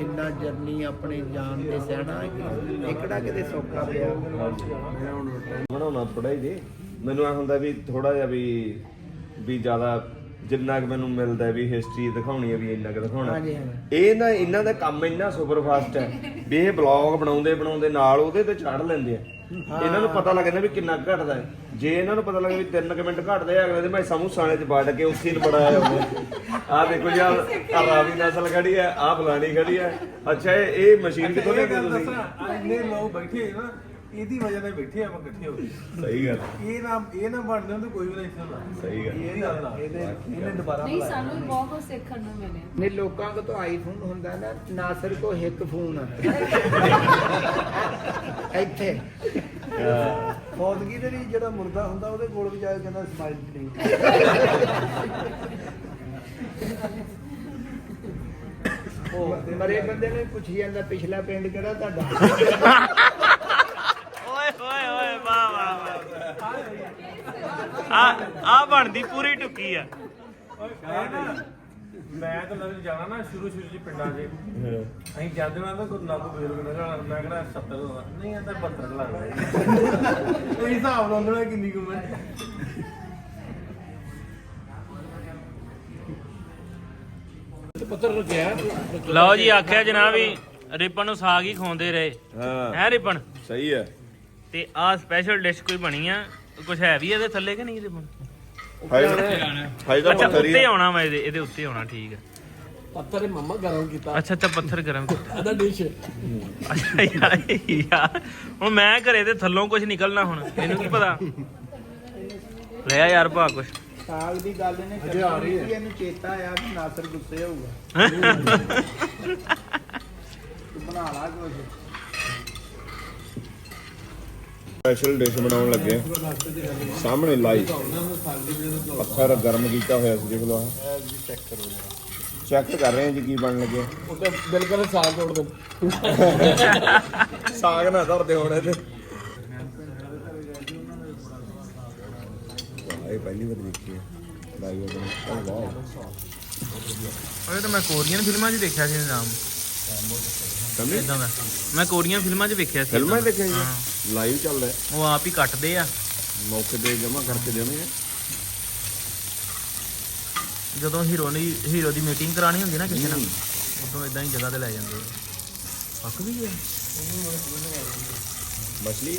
ਇੰਨਾ ਜਰਨੀ ਆਪਣੇ ਜਾਨ ਤੇ ਸਹਿਣਾ ਇਹ ਕਿਹੜਾ ਕਿਤੇ ਸੌਖਾ ਪਿਆ। ਬਣਾਉਣਾ ਥੋੜਾ ਹੀ ਜੀ। ਮੈਨੂੰ ਇਹ ਹੁੰਦਾ ਵੀ ਥੋੜਾ ਜਿਹਾ ਵੀ ਜ਼ਿਆਦਾ ਜਿੰਨਾ ਕੁ ਮੈਨੂੰ ਮਿਲਦਾ ਵੀ ਹਿਸਟਰੀ ਦਿਖਾਉਣੀ ਹੈ ਵੀ ਇੰਨਾ ਕੁ ਦਿਖਾਉਣਾ। ਹਾਂਜੀ ਇਹ ਨਾ ਇਹਨਾਂ ਦਾ ਕੰਮ ਇੰਨਾ ਸੁਪਰ ਫਾਸਟ ਹੈ ਵੀ ਇਹ ਬਲੌਗ ਬਣਾਉਂਦੇ ਨਾਲ ਉਹਦੇ ਤੇ ਚੜ ਲੈਂਦੇ ਆ। ਇਹਨਾਂ ਨੂੰ ਪਤਾ ਲੱਗ ਜਾਂਦਾ ਵੀ ਕਿੰਨਾ ਘਟਦਾ ਹੈ। ਜੇ ਇਹਨਾਂ ਨੂੰ ਪਤਾ ਲੱਗੇ ਵੀ 3 ਮਿੰਟ ਘਟਦੇ ਆ, ਅਗਲੇ ਦੇ ਮੈਂ ਸਮੂਸਾਣੇ ਚ ਵੜ ਕੇ ਉੱਥੇ ਬਣਾਇਆ ਹੋਵੇ। ਆਹ ਦੇਖੋ ਜੀ ਆਹ ਰਾਵੀ ਨਸਲ ਖੜੀ ਹੈ, ਆਹ ਫਲਾਣੀ ਖੜੀ ਹੈ। ਅੱਛਾ ਇਹ ਮਸ਼ੀਨ ਕਿੱਥੋਂ ਲਿਆਂਦੇ ਤੁਸੀਂ? ਇੰਨੇ ਲੋਕ ਬੈਠੇ ਨਾ, ਇਹਦੀ ਵਜ੍ਹਾ ਨਾਲ ਬੈਠੇ ਆਪਾਂ ਇਕੱਠੇ ਹੋ ਕੇ। ਸਹੀ ਗੱਲ। ਇਹ ਨਾ ਬਣਦੇ ਹੁੰਦੇ ਕੋਈ ਵੀ ਨਹੀਂ ਹੁੰਦਾ। ਸਹੀ ਗੱਲ। ਇਹਨੇ ਦੁਬਾਰਾ ਨਹੀਂ ਸਾਨੂੰ ਵੀ ਬਹੁਤ ਕੁਝ ਸਿੱਖਣ ਨੂੰ ਮਿਲਿਆ। ਨੇ ਲੋਕਾਂ ਕੋ ਤਾਂ ਆਈਫੋਨ ਹੁੰਦਾ ਨਾ, ਨਾਸਰ ਕੋ ਇੱਕ ਫੋਨ ਆ ਇੱਥੇ ਫੌਦਗੀ ਦੇ ਲਈ ਜਿਹੜਾ ਮੁਰਦਾ ਹੁੰਦਾ ਉਹਦੇ ਕੋਲ ਵੀ ਜਾ ਕੇ ਕਹਿੰਦਾ ਸਮਾਈਲ ਪਲੀਜ਼। ਉਹ ਮਰੇ ਬੰਦੇ ਨੂੰ ਪੁੱਛੀ ਜਾਂਦਾ ਪਿਛਲਾ ਪਿੰਡ ਕਿਹੜਾ ਤੁਹਾਡਾ। ਓਏ ਵਾਹ ਆ ਬਣਦੀ ਪੂਰੀ ਟੁੱਕੀ ਆ। ਮੈਂ ਤਾਂ ਲੱਗ ਜਾਣਾ ਨਾ ਸ਼ੁਰੂ ਚ ਪਿੰਡਾਂ 'ਚ ਅਸੀਂ ਜਾਂਦੇ ਨਾ ਤਾਂ ਗੁਰੂ ਨਾਨਕ ਬਜ਼ੁਰਗ ਨਗਰ ਮੈਂ ਕਹਿੰਦਾ 70 ਦਾ ਨਹੀਂ ਇਹ ਤਾਂ 72 ਲੱਗਦਾ ਇਹ ਹਿਸਾਬ ਲਾਉਂਦੇ ਕਿੰਨੀ ਕੁ ਮੈਂ ਲਓ ਜੀ ਆਖਿਆ ਜਨਾਬ ਵੀ ਰਿਪਨ ਨੂੰ ਸਾਗ ਹੀ ਖਵਾਉਂਦੇ ਰਹੇ ਹਾਂ ਹੈ ਰਿਪਨ। ਸਹੀ ਹੈ। ਤੇ ਆ ਸਪੈਸ਼ਲ ਡਿਸ਼ ਕੋਈ ਬਣੀ ਆ, ਕੁਝ ਹੈ ਵੀ ਇਹਦੇ ਥੱਲੇ ਕਿ ਨਹੀਂ ਰਿਪਨ? ਹਾਈ ਦਾ ਅੱਛਾ ਪੱਥਰ ਹੀ ਉੱਤੇ ਆਉਣਾ ਮੈਂ ਇਹਦੇ ਉੱਤੇ ਆਉਣਾ। ਠੀਕ ਹੈ। ਪੱਤਰ ਮੰਮਾ ਗਰਮ ਕੀਤਾ ਅੱਛਾ ਪੱਥਰ ਗਰਮ ਕੀਤਾ। ਇਹਦਾ ਡਿਸ਼ ਅੱਛਾ ਯਾਰ ਹੁਣ ਮੈਂ ਘਰੇ ਤੇ ਥੱਲੋਂ ਕੁਝ ਨਿਕਲਣਾ ਹੁਣ ਮੈਨੂੰ ਕੀ ਪਤਾ। ਲਿਆ ਯਾਰ ਭਾ ਕੁਛ ਸਾਗ ਦੀ ਗੱਲ ਇਹਨੇ ਅਜੇ ਆ ਰਹੀ ਹੈ। ਇਹਨੂੰ ਚੇਤਾ ਆਇਆ ਕਿ ਨਾਸਰ ਗੁੱਸੇ ਹੋਊਗਾ ਤੂੰ ਬਣਾ ਲਾ ਕੁਝ ਸਪੈਸ਼ਲ ਡਿਸ਼ ਬਣਾਉਣ ਲੱਗੇ ਸਾਹਮਣੇ ਲਾਈ ਪੱਥਰ ਗਰਮ ਕੀਤਾ ਹੋਇਆ ਸੀ ਦੇਖ ਲਓ ਚੈੱਕ ਕਰ ਰਹੇ ਹਾਂ ਜੀ ਕੀ ਬਣਨ ਲੱਗੇ ਬਿਲਕੁਲ ਸਾਗ ਤੋੜ ਦੋ ਸਾਗ ਨਾ ਧਰਦੇ ਹੋਣੇ ਤੇ ਇਹ ਪਹਿਲੀ ਵਾਰ ਦੇਖੀ ਹੈ ਲਾਈਵ ਉਹ ਵਾਓ ਉਹ ਤਾਂ ਮੈਂ ਕੋਰੀਅਨ ਫਿਲਮਾਂ 'ਚ ਦੇਖਿਆ ਸੀ ਨਾਮ ਸਮਝ ਇਦਾਂ ਦਾ ਮੈਂ ਕੋਰੀਅਨ ਫਿਲਮਾਂ 'ਚ ਵੇਖਿਆ ਸੀ ਫਿਲਮਾਂ ਏਦਾਂ। ਦੇਖੇ ਜੀ ਲਾਈਵ ਚੱਲ ਰਿਹਾ ਉਹ ਆਪ ਹੀ ਕੱਟਦੇ ਆ ਮੌਕੇ ਤੇ ਜਮਾ ਕਰਕੇ ਦੇਣਗੇ ਜਦੋਂ ਹੀਰੋ ਦੀ ਮੀਟਿੰਗ ਕਰਾਣੀ ਹੁੰਦੀ ਨਾ ਕਿਸੇ ਨਾਲ ਉਦੋਂ ਇਦਾਂ ਹੀ ਜਗ੍ਹਾ ਤੇ ਲੈ ਜਾਂਦੇ ਆ ਪੱਕ ਵੀ ਗਿਆ ਮਛਲੀ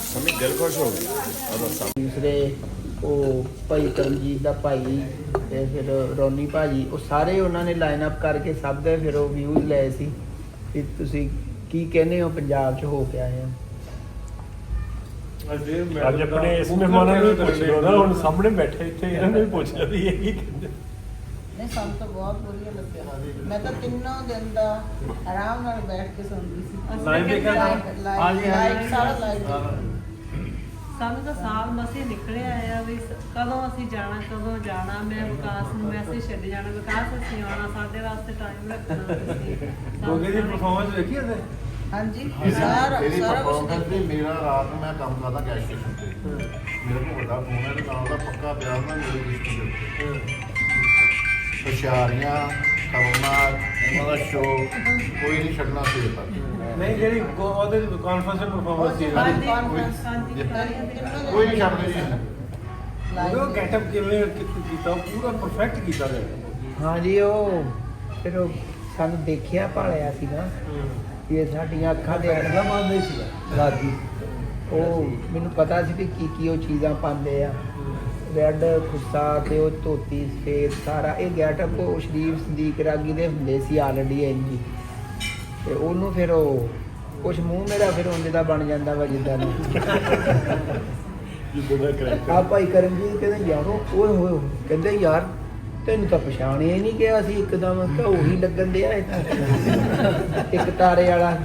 ਸਮਝ ਦਿਲ ਖੁਸ਼ ਹੋ ਗਿਆ ਦੂਸਰੇ ਉਹ ਭਾਈ ਕਰਮਜੀਤ ਦਾ ਭਾਈ ਤੇ ਫਿਰ ਰੋਨੀ ਭਾਜੀ ਉਹ ਸਾਰੇ ਉਹਨਾਂ ਨੇ ਲਾਈਨ ਅਪ ਕਰਕੇ ਸਭ ਦੇ ਫਿਰ ਉਹ ਵਿਊਜ਼ ਲਏ ਸੀ ਕਿ ਤੁਸੀਂ ਕੀ ਕਹਿੰਦੇ ਹੋ ਪੰਜਾਬ 'ਚ ਹੋ ਕੇ ਆਏ ਹੋ ਅੱਜ ਆਪਣੇ ਇਸ ਮਹਿਮਾਨਾਂ ਨੂੰ ਪੁੱਛ ਲਓ ਨਾ ਹੁਣ ਸਾਹਮਣੇ ਬੈਠੇ ਇੱਥੇ ਇਹਨਾਂ ਨੂੰ ਵੀ ਪੁੱਛ ਲਓ ਵੀ ਇਹ ਕੀ ਕਹਿੰਦੇ ਨਹੀਂ ਸਾਨੂੰ ਤਾਂ ਬਹੁਤ ਵਧੀਆ ਲੱਗਿਆ ਮੈਂ ਤਾਂ ਤਿੰਨੋਂ ਦਿਨ ਦਾ ਆਰਾਮ ਨਾਲ ਬੈਠ ਕੇ ਸੁਣਦੀ ਸੀ ਲਾਈਵ ਦੇਖਿਆ ਲਾਈਵ ਸਾਰਾ ਲਾਈਵ ਸਾਨੂੰ ਤਾਂ ਸਾਲ ਮਸੇ ਨਿਕਲਿਆ ਆ ਵੀ ਕਦੋਂ ਅਸੀਂ ਜਾਣਾ ਮੈਂ ਵਿਕਾਸ ਨੂੰ ਮੈਸੇਜ ਛੱਡ ਜਾਣਾ ਵਿਕਾਸ ਅਸੀਂ ਆਉਣਾ ਸਾਡੇ ਵਾਸਤੇ ਟਾਈਮ ਰੱਖਣਾ ਤੁਸੀਂ ਗੋਗੇ ਦੀ ਪਰਫਾਰਮੈਂਸ ਵੇਖੀ ਉਹਦੇ ਹਾਂਜੀ ਸਾਰਾ ਕੁਝ ਵੀ ਮੇਰਾ ਰਾਤ ਨੂੰ ਮੈਂ ਕੰਮ ਕਰਦਾ ਗੈਸ ਸਟੇਸ਼ਨ ਤੇ ਮੇਰੇ ਕੋਲ ਵੱਡਾ ਫੋਨ ਹੈ ਤੇ ਨਾਲ ਦਾ ਪੱਕਾ ਪਿਆ ਹੁੰਦਾ ਮੇਰੀ ਲਿਸਟ ਦੇ ਹੁਸ਼ਿਆਰੀਆਂ ਕਰਨਾ ਇਹਨਾਂ ਦਾ ਸ਼ੋਅ ਕੋਈ ਨਹੀਂ ਛੱਡਣਾ ਸਵੇਰ ਤੱਕ ਨਹੀਂ ਜਿਹੜੀ ਉਹਦੇ ਕਾਨਫਰੰਸ ਪਰਫਾਰਮੈਂਸ ਸੀ ਕੋਈ ਨਹੀਂ ਛੱਡਦੇ ਜੀ ਉਹ ਗੈਟਅਪ ਕਿਵੇਂ ਕੀਤਾ ਉਹ ਪੂਰਾ ਪਰਫੈਕਟ ਕੀਤਾ ਗਿਆ ਹਾਂਜੀ ਉਹ ਫਿਰ ਉਹ ਸਾਨੂੰ ਦੇਖਿਆ ਭਾਲਿਆ ਸੀ ਨਾ ਇਹ ਸਾਡੀਆਂ ਅੱਖਾਂ ਦੇ ਅੱਖਾਂ ਮੰਨਦੇ ਸੀ ਰਾਜੀ ਉਹ ਮੈਨੂੰ ਪਤਾ ਸੀ ਵੀ ਕੀ ਉਹ ਚੀਜ਼ਾਂ ਪਾਉਂਦੇ ਆ ਰੈੱਡ ਖੁੱਸਾ ਤੇ ਉਹ ਧੋਤੀ ਸਫੇਦ ਸਾਰਾ ਇਹ ਗੈਟਅਪ ਉਹ ਸ਼ਰੀਫ ਸਦੀਕ ਰਾਗੀ ਦੇ ਹੁੰਦੇ ਸੀ ਆਲਰੇਡੀ ਇੰਜੀ ਤੇ ਉਹਨੂੰ ਫਿਰ ਉਹ ਕੁਛ ਮੂੰਹ ਮੇਰਾ ਫਿਰ ਉਹਦੇ ਦਾ ਬਣ ਜਾਂਦਾ ਵਾ ਜਿੱਦਾਂ ਨੂੰ ਆ ਭਾਈ ਕਰਮਜੀਤ ਕਹਿੰਦੇ ਯਾਰੋ ਓਏ ਹੋਏ ਕਹਿੰਦੇ ਯਾਰ ਤੈਨੂੰ ਤਾਂ ਪਛਾਣਿਆ ਹੀ ਨਹੀਂ ਗਿਆ ਸੀ ਇੱਕਦਮ ਕਿ ਉਹੀ ਲੱਗਣ ਦਿਆ ਇੱਕ ਤਾਰੇ ਵਾਲਾ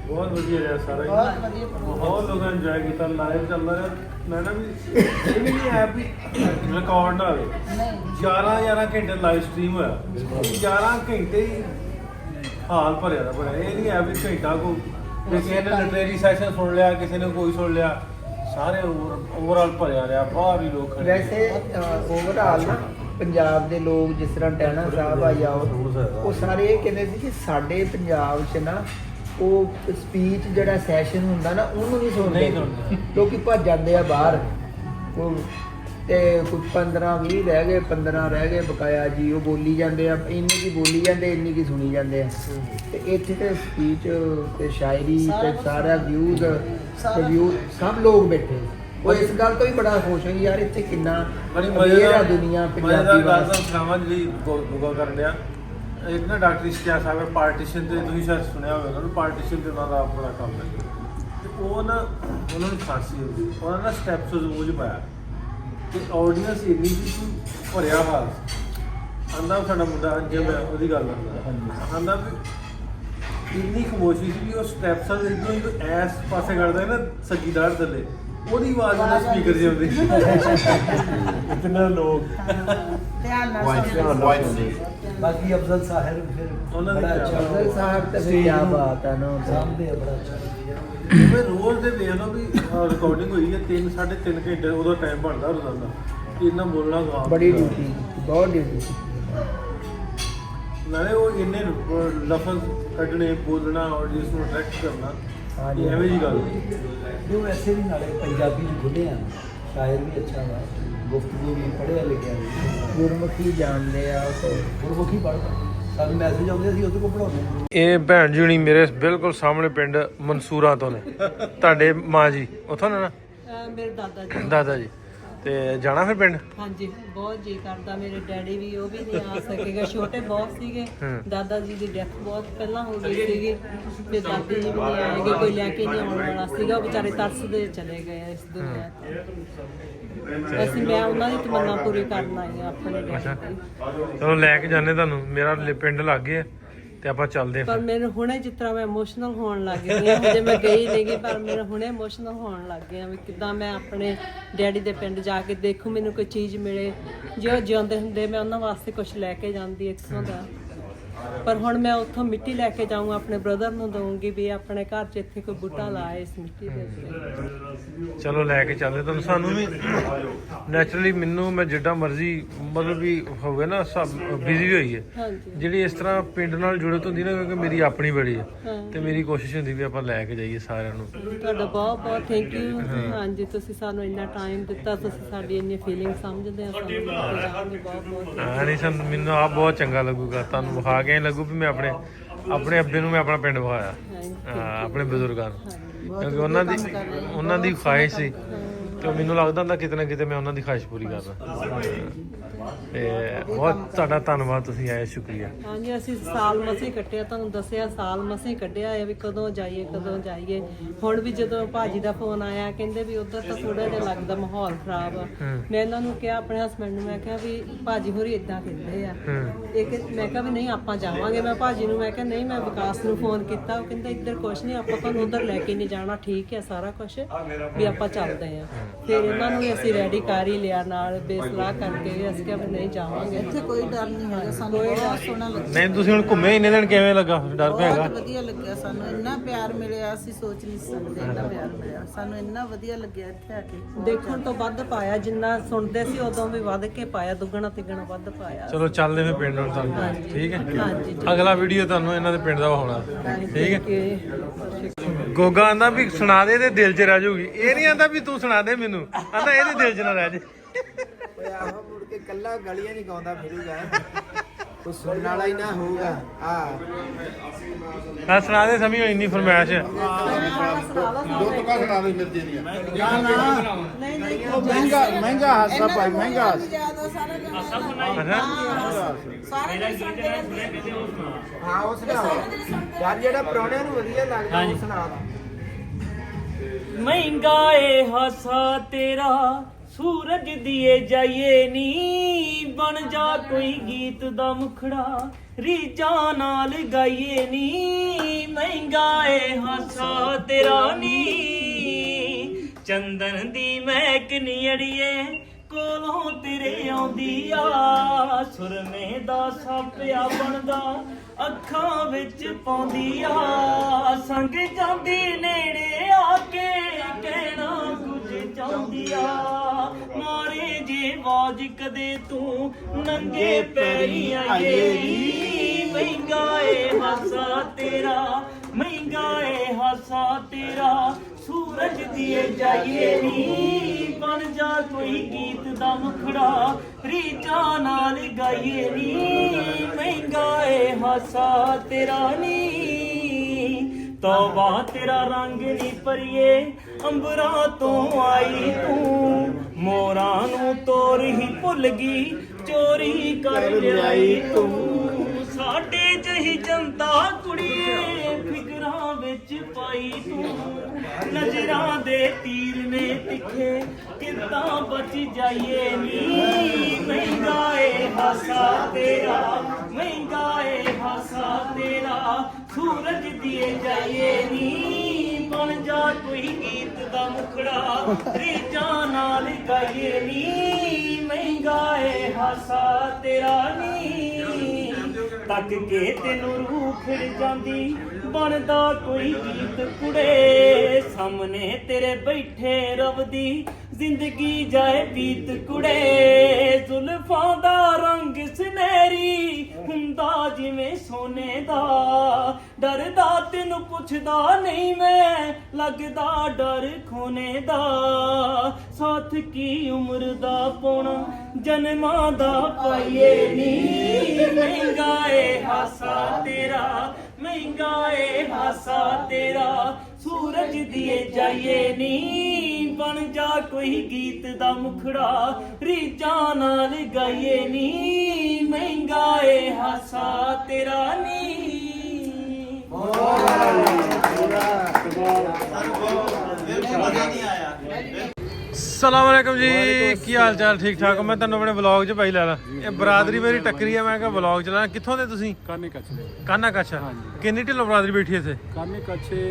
ਬਹੁਤ ਵਧੀਆ ਰਿਹਾ ਸਾਰਾ ਬਹੁਤ ਵਧੀਆ ਬਹੁਤ ਲੋਕਾਂ ਨੇ ਇੰਜੋਏ ਕੀਤਾ ਲਾਈਵ ਚੱਲਦਾ ਰਿਹਾ ਮੈਂ ਨਾ ਵੀ ਇਹ ਵੀ ਨਹੀਂ ਹੈ ਵੀ ਰਿਕਾਰਡ ਨਾ ਹੋਵੇ 11 ਘੰਟੇ ਲਾਈਵ ਸਟ੍ਰੀਮ ਹੋਇਆ 11 ਘੰਟੇ ਹੀ ਹਾਲ ਭਰਿਆ ਦਾ ਬਣਿਆ ਇਹ ਨਹੀਂ ਹੈ ਵੀ ਘੰਟਾ ਕੋ ਕਿਸੇ ਨੇ ਲਿਟਰੇਰੀ ਸੈਸ਼ਨ ਸੁਣ ਲਿਆ ਕਿਸੇ ਨੇ ਕੋਈ ਸੁਣ ਲਿਆ ਸਾਰੇ ਓਵਰਆਲ ਭਰਿਆ ਰਿਹਾ ਬਾਹਰ ਹੀ ਲੋਕ ਖੜੇ ਵੈਸੇ ਓਵਰਆਲ ਨਾ ਪੰਜਾਬ ਦੇ ਲੋਕ ਜਿਸ ਤਰ੍ਹਾਂ ਟਹਿਣਾ ਸਾਹਿਬ ਆ ਜਾਓ ਉਹ ਸਾਰੇ ਇਹ ਕਹਿੰਦੇ ਸੀ ਕਿ ਸਾਡੇ ਪੰਜਾਬ 'ਚ ਨਾ ਉਹ ਸਪੀਚ ਜਿਹੜਾ ਸੈਸ਼ਨ ਹੁੰਦਾ ਨਾ ਉਹਨੂੰ ਨਹੀਂ ਸੁਣਦੇ ਲੋਕੀ ਭੱਜ ਜਾਂਦੇ ਆ ਬਾਹਰ ਉਹ ਤੇ ਕੁਝ 15-20 ਰਹਿ ਗਏ 15 ਰਹਿ ਗਏ ਬਕਾਇਆ ਜੀ ਉਹ ਬੋਲੀ ਜਾਂਦੇ ਆ ਇੰਨੀ ਕੀ ਬੋਲੀ ਜਾਂਦੇ ਇੰਨੀ ਕੀ ਸੁਣੀ ਜਾਂਦੇ ਆ ਤੇ ਇੱਥੇ ਤੇ ਸਪੀਚ ਤੇ ਸ਼ਾਇਰੀ ਤੇ ਸਾਰਾ ਵਿਊਜ਼ ਤੇ ਵਿਊ ਸਭ ਲੋਕ ਬੈਠੇ ਉਹ ਇਸ ਗੱਲ ਤੋਂ ਵੀ ਬੜਾ ਖੁਸ਼ ਹਾਂ ਯਾਰ ਇੱਥੇ ਕਿੰਨਾ ਬੜੀ ਮਜ਼ੇਦਾਰ ਦੁਨੀਆ ਪੰਜਾਬੀ ਵਾਸਤੇ ਸੁਣਾਵਾਂ ਜੀ ਗੋਗਾ ਕਰਨ ਡਿਆ ਇੱਕ ਨਾ ਡਾਕਟਰ ਇਸ਼ਤਿਆ ਸਾਹਿਬ ਪਾਰਟੀਸ਼ਨ ਤੇ ਤੁਸੀਂ ਸ਼ਾਇਦ ਸੁਣਿਆ ਹੋਵੇਗਾ ਉਹਨੂੰ ਪਾਰਟੀਸ਼ਨ ਤੇ ਉਹਨਾਂ ਦਾ ਆਪਣਾ ਕੰਮ ਹੈ ਤੇ ਉਹ ਨਾ ਉਹਨਾਂ ਨੂੰ ਖਾਂਸੀ ਹੁੰਦੀ ਉਹਨਾਂ ਨੇ ਸਟੈਪਸ ਮੂੰਹ 'ਚ ਪਾਇਆ ਤੇ ਆਡੀਅੰਸ ਇੰਨੀ ਸੀ ਭਰਿਆ ਹਾਲ ਆਂਦਾ ਸਾਡਾ ਮੁੰਡਾ ਜੇ ਮੈਂ ਉਹਦੀ ਗੱਲ ਕਰਦਾ ਆਂਦਾ ਵੀ ਇੰਨੀ ਖਮੋਸ਼ੀ ਸੀ ਵੀ ਉਹ ਸਟੈਪਸ ਇਦੋਂ ਹੀ ਐਸ ਪਾਸੇ ਕਰਦਾ ਨਾ ਸੱਜੀ ਦਾੜ ਥੱਲੇ ਉਹਦੀ ਆਵਾਜ਼ ਉਹਨਾਂ ਸਪੀਕਰ 'ਚ ਆਉਂਦੀ ਇਤਨਾ ਲੋਕ ਧਿਆਨ ਨਾਲ ਸੁਣੋ ਬਾਕੀ ਅਫਜ਼ਲ ਸਾਹਿਬ ਫਿਰ ਉਹਨਾਂ ਦੀ ਬੜਾ ਅੱਛਾ ਅਫਜ਼ਲ ਸਾਹਿਬ ਤੇ ਫਿਰ ਕਿਆ ਬਾਤ ਹੈ ਨਾ ਸਾਹਮਣੇ ਆ ਬੜਾ ਅੱਛਾ ਜਿਵੇਂ ਰੋਜ਼ ਦੇ ਦੇਖ ਲਓ ਵੀ ਰਿਕਾਰਡਿੰਗ ਹੋਈ ਹੈ 3-3.5 ਘੰਟੇ ਉਹਦਾ ਟਾਈਮ ਬਣਦਾ ਰੋਜ਼ਾਨਾ ਇੰਨਾ ਬੋਲਣਾ ਗਾ ਬੜੀ ਡਿਊਟੀ ਬਹੁਤ ਡਿਊਟੀ ਨਾਲੇ ਉਹ ਇੰਨੇ ਲਫ਼ਜ਼ ਕੱਢਣੇ ਬੋਲਣਾ ਆਡੀਅנס ਨੂੰ ਅਟਰੈਕਟ ਕਰਨਾ ਇਹ ਐਵੇਂ ਜੀ ਗੱਲ ਉਹ ਵੈਸੇ ਵੀ ਨਾਲੇ ਪੰਜਾਬੀ ਚ ਖੁੱਲੇ ਆ ਸ਼ਾਇਰ ਵੀ ਅੱਛਾ ਵਾ ਗੁਫ਼ਤਗੂ ਵੀ ਪੜ੍ਹਿਆ ਲਿਖਿਆ ਵੀ ਗੁਰਮੁਖੀ ਜਾਣਦੇ ਆ ਉਹ ਗੁਰਮੁਖੀ ਪੜ੍ਹਦਾ ਸਾਨੂੰ ਮੈਸੇਜ ਆਉਂਦੇ ਸੀ ਉਹਦੇ ਕੋਲ ਪੜਾਉਂਦੇ ਇਹ ਭੈਣ ਜੀ ਹੁਣੀ ਮੇਰੇ ਬਿਲਕੁਲ ਸਾਹਮਣੇ ਪਿੰਡ ਮਨਸੂਰਾਂ ਤੋਂ ਨੇ ਤੁਹਾਡੇ ਮਾਂ ਜੀ ਉੱਥੋਂ ਨੇ ਨਾ ਮੇਰੇ ਦਾਦਾ ਜੀ ਦਾਦਾ ਜੀ ਤੇ ਜਾਣਾ ਫਿਰ ਪਿੰਡ? ਹਾਂਜੀ ਬਹੁਤ ਜੀ ਕਰਦਾ। ਮੇਰੇ ਡੈਡੀ ਵੀ ਉਹ ਵੀ ਨਹੀਂ ਆ ਸਕੇਗਾ, ਛੋਟੇ ਬਹੁਤ ਸੀਗੇ। ਦਾਦਾ ਜੀ ਦੀ ਡੈਥ ਬਹੁਤ ਪਹਿਲਾਂ ਹੋ ਗਈ ਸੀਗੀ ਤੇ ਦਾਦੀ ਜੀ ਵੀ ਨਹੀਂ ਆਏਗੇ, ਕੋਈ ਲੈ ਕੇ ਨਹੀਂ ਆਉਣ ਵਾਲਾ ਸੀਗਾ। ਉਹ ਵਿਚਾਰੇ ਤਰਸਦੇ ਚਲੇ ਗਏ ਇਸ ਦੁਨੀਆ ਤੋਂ। ਅਸੀਂ ਮੈਂ ਉਹਨਾਂ ਦੀ ਤਮੰਨਾ ਪੂਰੀ ਕਰਨ ਆਈ ਹਾਂ ਆਪਣੇ ਡੈਡੀ ਦੀ। ਚਲੋ ਲੈ ਕੇ ਜਾਂਦੇ ਤੁਹਾਨੂੰ, ਮੇਰਾ ਪਿੰਡ ਲੱਗ ਗਿਆ ਤੇ ਆਪਾਂ ਚੱਲਦੇ ਪਰ ਮੈਨੂੰ ਹੁਣੇ ਜਿਸ ਤਰ੍ਹਾਂ ਮੈਂ ਇਮੋਸ਼ਨਲ ਹੋਣ ਲੱਗ ਗਈ ਹਾਂ, ਹਜੇ ਮੈਂ ਗਈ ਨਹੀਂ ਗੀ, ਪਰ ਮੈਨੂੰ ਹੁਣੇ ਇਮੋਸ਼ਨਲ ਹੋਣ ਲੱਗ ਗਿਆ ਵੀ ਕਿੱਦਾਂ ਮੈਂ ਆਪਣੇ ਡੈਡੀ ਦੇ ਪਿੰਡ ਜਾ ਕੇ ਦੇਖੂ, ਮੈਨੂੰ ਕੋਈ ਚੀਜ਼ ਮਿਲੇ। ਜੋ ਜਿਉਂਦੇ ਹੁੰਦੇ ਮੈਂ ਉਹਨਾਂ ਵਾਸਤੇ ਕੁਝ ਲੈ ਕੇ ਜਾਂਦੀ ਇੱਥੋਂ ਦਾ, ਪਰ ਹੁਣ ਮੈਂ ਉੱਥੋਂ ਮਿੱਟੀ ਲੈ ਕੇ ਜਾਊਂਗਾ, ਆਪਣੇ ਬ੍ਰਦਰ ਨੂੰ ਦਊਂਗੀ ਵੀ ਆਪਣੇ ਘਰ 'ਚ ਇੱਥੇ ਕੋਈ ਬੂਟਾ ਲਾਏ ਇਸ ਮਿੱਟੀ ਦੇ ਉੱਤੇ। ਚਲੋ ਲੈ ਕੇ ਚੱਲਦੇ ਤੁਹਾਨੂੰ। ਸਾਨੂੰ ਵੀ ਨੈਚੁਰਲੀ ਮੈਨੂੰ ਮੈਂ ਜਿੱਡਾ ਮਰਜ਼ੀ ਮਤਲਬ ਵੀ ਹੋਵੇ ਨਾ, ਸਭ ਬਿਜ਼ੀ ਹੋਈ ਹੈ, ਹਾਂਜੀ ਜਿਹੜੀ ਇਸ ਤਰ੍ਹਾਂ ਪਿੰਡ ਨਾਲ ਜੁੜਤ ਹੁੰਦੀ ਨਾ, ਕਿਉਂਕਿ ਮੇਰੀ ਆਪਣੀ ਬੜੀ ਹੈ ਤੇ ਮੇਰੀ ਕੋਸ਼ਿਸ਼ ਹੁੰਦੀ ਵੀ ਆਪਾਂ ਲੈ ਕੇ ਜਾਈਏ ਸਾਰਿਆਂ ਨੂੰ। ਤੁਹਾਡਾ ਬਹੁਤ ਬਹੁਤ ਥੈਂਕ ਯੂ। ਹਾਂਜੀ ਤੁਸੀਂ ਸਾਨੂੰ ਇੰਨਾ ਟਾਈਮ ਦਿੱਤਾ, ਤੁਸੀਂ ਸਾਡੀ ਇੰਨੀ ਫੀਲਿੰਗ ਸਮਝਦੇ ਆ, ਸਾਨੂੰ ਬਹੁਤ ਬਹੁਤ ਹਾਂ ਨਹੀਂ ਸਾਨੂੰ, ਮੈਨੂੰ ਆਪ ਬਹੁਤ ਚੰਗਾ ਲੱਗੂਗਾ ਤੁਹਾਨੂੰ ਵਿਖਾ ਕੇ, ਲੱਗੂ ਵੀ ਮੈਂ ਆਪਣੇ ਅੱਬੇ ਨੂੰ ਮੈਂ ਆਪਣਾ ਪਿੰਡ ਵਿਖਾਇਆ, ਆਪਣੇ ਬਜ਼ੁਰਗਾਂ ਨੂੰ, ਕਿਉਂਕਿ ਉਹਨਾਂ ਦੀ ਖੁਆਇਸ਼ ਸੀ ਤੇ ਮੈਨੂੰ ਲੱਗਦਾ ਹੁੰਦਾ ਕਿਤੇ ਨਾ ਕਿਤੇ ਮੈਂ ਉਹਨਾਂ ਦੀ ਖੁਆਇਸ਼ ਪੂਰੀ ਕਰਦਾ। ਤੇ ਬਹੁਤ ਤੁਹਾਡਾ ਧੰਨਵਾਦ, ਤੁਸੀਂ ਆਏ, ਸ਼ੁਕਰੀਆ। ਹਾਂਜੀ ਅਸੀਂ ਸਾਲ ਮਸੀਂ ਕੱਟਿਆ, ਤੁਹਾਨੂੰ ਦੱਸਿਆ ਸਾਲ ਮਸੀਂ ਕੱਢਿਆ ਹੈ ਵੀ ਕਦੋਂ ਜਾਈਏ ਕਦੋਂ ਜਾਈਏ। ਹੁਣ ਵੀ ਜਦੋਂ ਭਾਜੀ ਦਾ ਫੋਨ ਆਇਆ ਕਹਿੰਦੇ ਵੀ ਉਧਰ ਤਾਂ ਥੋੜਾ ਜਿਹਾ ਲੱਗਦਾ ਮਾਹੌਲ ਖਰਾਬ ਆ, ਮੈਂ ਇਹਨਾਂ ਨੂੰ ਕਿਹਾ ਆਪਣੇ ਹਸਬੈਂਡ ਨੂੰ, ਮੈਂ ਕਿਹਾ ਵੀ ਭਾਜੀ ਹੋਰੀ ਇਦਾਂ ਕਹਿੰਦੇ ਆ, ਮੈਂ ਕਿਹਾ ਵੀ ਨਹੀਂ ਆਪਾਂ ਜਾਵਾਂਗੇ। ਮੈਂ ਭਾਜੀ ਨੂੰ ਮੈਂ ਕਿਹਾ ਨਹੀਂ, ਮੈਂ ਵਿਕਾਸ ਨੂੰ ਫੋਨ ਕੀਤਾ, ਉਹ ਕਹਿੰਦਾ ਇੱਧਰ ਕੁਛ ਨਹੀਂ, ਆਪਾਂ ਤੁਹਾਨੂੰ ਉਧਰ ਲੈ ਕੇ ਨਹੀਂ ਜਾਣਾ, ਠੀਕ ਹੈ ਸਾਰਾ ਕੁਝ ਵੀ ਆਪਾਂ ਚੱਲਦੇ ਆ। ਫਿਰ ਇਹਨਾਂ ਨੂੰ ਵੀ ਅਸੀਂ ਰੈਡੀ ਕਰ ਹੀ ਲਿਆ, ਨਾਲ ਬੇਸਲਾਹ ਕਰਕੇ ਅਸੀਂ ਕਿਹਾ ਵੀ ਨਹੀਂ ਜਾਵਾਂਗੇ। ਇੱਥੇ ਕੋਈ ਡਰ ਨਹੀਂ ਹੈਗਾ, ਸਾਨੂੰ ਬਹੁਤ ਸੋਹਣਾ ਲੱਗਿਆ। ਨਹੀਂ ਤੁਸੀਂ ਹੁਣ ਘੁੰਮੇ ਇੰਨੇ ਦਿਨ, ਕਿਵੇਂ ਲੱਗਾ? ਡਰ ਪਿਆ ਹੈਗਾ? ਬਹੁਤ ਵਧੀਆ ਲੱਗਿਆ ਸਾਨੂੰ, ਇੰਨਾ ਪਿਆਰ ਮਿਲਿਆ ਅਸੀਂ ਸੋਚ ਨਹੀਂ ਸਕਦੇ, ਇੰਨਾ ਪਿਆਰ ਮਿਲਿਆ ਸਾਨੂੰ, ਇੰਨਾ ਵਧੀਆ ਲੱਗਿਆ ਇੱਥੇ ਆ ਕੇ। ਦੇਖਣ ਤੋਂ ਵੱਧ ਪਾਇਆ, ਜਿੰਨਾ ਸੁਣਦੇ ਸੀ ਉਦੋਂ ਵੀ ਵੱਧ ਕੇ ਪਾਇਆ, ਦੁੱਗਣਾ ਤਿੱਗਣਾ ਵੱਧ ਪਾਇਆ। ਚਲੋ ਚੱਲਦੇ ਫਿਰ ਪਿੰਡ ਹੁਣ ਤੁਹਾਨੂੰ, ਠੀਕ ਹੈ? ਹਾਂਜੀ ਅਗਲਾ ਵੀਡੀਓ ਤੁਹਾਨੂੰ ਇਹਨਾਂ ਦੇ ਪਿੰਡ ਦਾ ਹੋਣਾ, ਠੀਕ ਹੈ? ਗੋਗਾ ਆਂਦਾ ਵੀ ਸੁਣਾ ਦੇ, ਇਹਦੇ ਦਿਲ 'ਚ ਰਹਿ ਜਾਊਗੀ। ਇਹ ਨਹੀਂ ਆਂਦਾ ਵੀ ਤੂੰ ਸੁਣਾ ਦੇ ਮੈਨੂੰ, ਆਂਦਾ ਇਹਦੇ ਦਿਲ 'ਚ ਨਾ ਰਹਿ ਜੇ। ਓਏ ਆਹੋ ਮੁੜ ਕੇ ਕੱਲਾ ਗਲੀਆਂ ਨਹੀਂ ਗਾਉਂਦਾ ਫਿਰੂਗਾ, ਕੋਈ ਸੁਣਨ ਵਾਲਾ ਹੀ ਨਾ ਹੋਊਗਾ। ਆ ਸੁਣਾ ਦੇ ਸਮੀ, ਇੰਨੀ ਫਰਮਾਇਸ਼ ਹੈ। ਦੋ ਟੁਕਾ ਸੁਣਾ ਦੇ ਮਿਰਜੇ ਦੀਆਂ। ਨਹੀਂ ਨਹੀਂ ਮਹਿੰਗਾ ਹਾਸਾ ਭਾਈ, ਮਹਿੰਗਾ ਹਾਸਾ। ਜਿਆਦਾ ਸਾਰਾ ਗਾਣਾ ਸਾਰੇ ਹਾਂ ਉਹ ਸੁਣਾ ਯਾਰ, ਜਿਹੜਾ ਪ੍ਰਾਹੁਣਿਆਂ ਨੂੰ ਵਧੀਆ ਲੱਗਦਾ ਉਹ ਸੁਣਾ। ਮਹਿੰਗਾ ਏ ਹਾਸਾ ਤੇਰਾ, ਸੂਰਜ ਦੀਏ ਜਾਈਏ ਨੀ, ਬਣ ਜਾ ਕੋਈ ਗੀਤ ਦਾ ਮੁਖੜਾ, ਰੀਜਾਂ ਨਾਲ ਗਾਈਏ ਨੀ। ਮਹਿੰਗਾ ਏ ਹਾਸਾ ਤੇਰਾ ਨੀ, ਚੰਦਨ ਦੀ ਮਹਿਕ ਨੀ ਅੜੀਏ, ਕੋਲੋਂ ਤੇਰੇ ਆਉਂਦੀ ਆ, ਸੁਰਮੇ ਦਾ ਸਾਪਿਆ ਬਣਦਾ, ਅੱਖਾਂ ਵਿੱਚ ਪਾਉਂਦੀ ਆ, ਸੰਗ ਜਾਂਦੀ ਨੇੜੇ ਆ ਕੇ, ਕਹਿਣਾ ਕੁਝ ਚਾਹੁੰਦੀ ਆ, ਮਾਰੇ ਜੇ ਆਵਾਜ਼ ਕਦੇ ਤੂੰ ਨੰਗੇ ਪੈਰੀ ਆਈਏ ਨੀ। ਮਹਿੰਗਾ ਏ ਹਾਸਾ ਤੇਰਾ, ਮਹਿੰਗਾ ਏ ਹਾਸਾ ਤੇਰਾ, ਸੂਰਜ ਦੀਏ ਜਾਈਏ ਨੀ, ਬਣ ਜਾ ਕੋਈ ਗੀਤ ਦਾ ਮੁਖੜਾ, ਰੀਜਾਂ ਨਾਲ ਗਾਈਏ ਨੀ। ਮਹਿੰਗਾ ਏ ਹਾਸਾ ਤੇਰਾ ਨੀ, ਤੌਬਾ ਤੇਰਾ ਰੰਗ ਨੀ ਪਰੀਏ, ਅੰਬਰਾਂ ਤੋਂ ਆਈ ਤੂੰ, ਮੋਰਾਂ ਨੂੰ ਤੋਰ ਹੀ ਭੁੱਲ ਗਈ, ਚੋਰੀ ਕਰ ਲਿਆਈ ਤੂੰ। ਸਾਡੇ ਜਹੀ ਜਨਤਾ ਕੁੜੀਏ, ਫਿਕਰਾਂ ਵਿੱਚ ਪਾਈ ਤੂੰ, ਨਜ਼ਰਾਂ ਦੇ ਤੀਰ ਨੇ ਤਿੱਖੇ, ਕਿੱਦਾਂ ਬਚ ਜਾਈਏ ਨੀ। ਮਹਿੰਗਾ ਏ ਹਾਸਾ ਤੇਰਾ, ਮਹਿੰਗਾ ਏ ਹਾਸਾ ਤੇਰਾ, ਸੂਰਜ ਦੀਏ ਜਾਈਏ ਨੀ, ਬਣ ਜਾ ਕੋਈ ਗੀਤ ਦਾ ਮੁਖੜਾ, ਰੀਜਾਂ ਨਾਲ ਗਾਈਏ ਨੀ। ਮਹਿੰਗਾ ਏ ਹਾਸਾ ਤੇਰਾ ਨੀ, ਤੱਕ ਕੇ ਤੈਨੂੰ ਰੂਹ ਖਿੜ ਜਾਂਦੀ, ਬਣਦਾ ਕੋਈ ਗੀਤ ਕੁੜੇ, ਸਾਹਮਣੇ ਤੇਰੇ ਬੈਠੇ ਰਬ ਦੀ, ਜ਼ਿੰਦਗੀ ਜਾਏ ਬੀਤ ਕੁੜੇ। ਜ਼ੁਲਫਾਂ ਦਾ ਰੰਗ ਸੁਨਹਿਰੀ ਹੁੰਦਾ ਜਿਵੇਂ ਸੋਨੇ ਦਾ, ਡਰਦਾ ਤੈਨੂੰ ਪੁੱਛਦਾ ਨਹੀਂ ਮੈਂ, ਲੱਗਦਾ ਡਰ ਖੋਨੇ ਦਾ, ਸਾਥ ਕੀ ਉਮਰ ਦਾ ਪਾਉਣਾ, ਜਨਮਾਂ ਦਾ ਪਾਈਏ ਨੀ। ਮਹਿੰਗਾ ਏ ਹਾਸਾ ਤੇਰਾ, ਮਹਿੰਗਾ ਏ ਹਾਸਾ ਤੇਰਾ, ਸੂਰਜ ਦੀਏ ਜਾਈਏ ਨੀ, ਬਣ ਜਾ ਕੋਈ ਗੀਤ ਦਾ ਮੁਖੜਾ ਰੀਜਾਂ ਨਾਲ ਗਾਈਏ ਨੀ ਮਹਿੰਗਾ ਏ ਹਾਸਾ ਤੇਰਾ ਨੀ ਸਲਾਮ ਅਲੈਕਮ ਜੀ, ਕੀ ਹਾਲ ਚਾਲ? ਠੀਕ ਠਾਕ। ਮੈਂ ਤੁਹਾਨੂੰ ਆਪਣੇ ਵਲੌਗ 'ਚ ਪਾਈ ਲੈ ਲਾ। ਇਹ ਬਰਾਦਰੀ ਮੇਰੀ ਟੱਕਰੀ ਆ, ਮੈਂ ਕਿਹਾ ਵਲੌਗ ਚਲਾਣਾ। ਕਿੱਥੋਂ ਦੇ ਤੁਸੀਂ? ਕਾਨੇ ਕੱਛੇ ਕਾਨਾ ਕੱਛ। ਕਿੰਨੀ ਢਿੱਲੋਂ ਬਰਾਦਰੀ ਬੈਠੀ ਇੱਥੇ? ਕਾਨੇ ਕੱਛੇ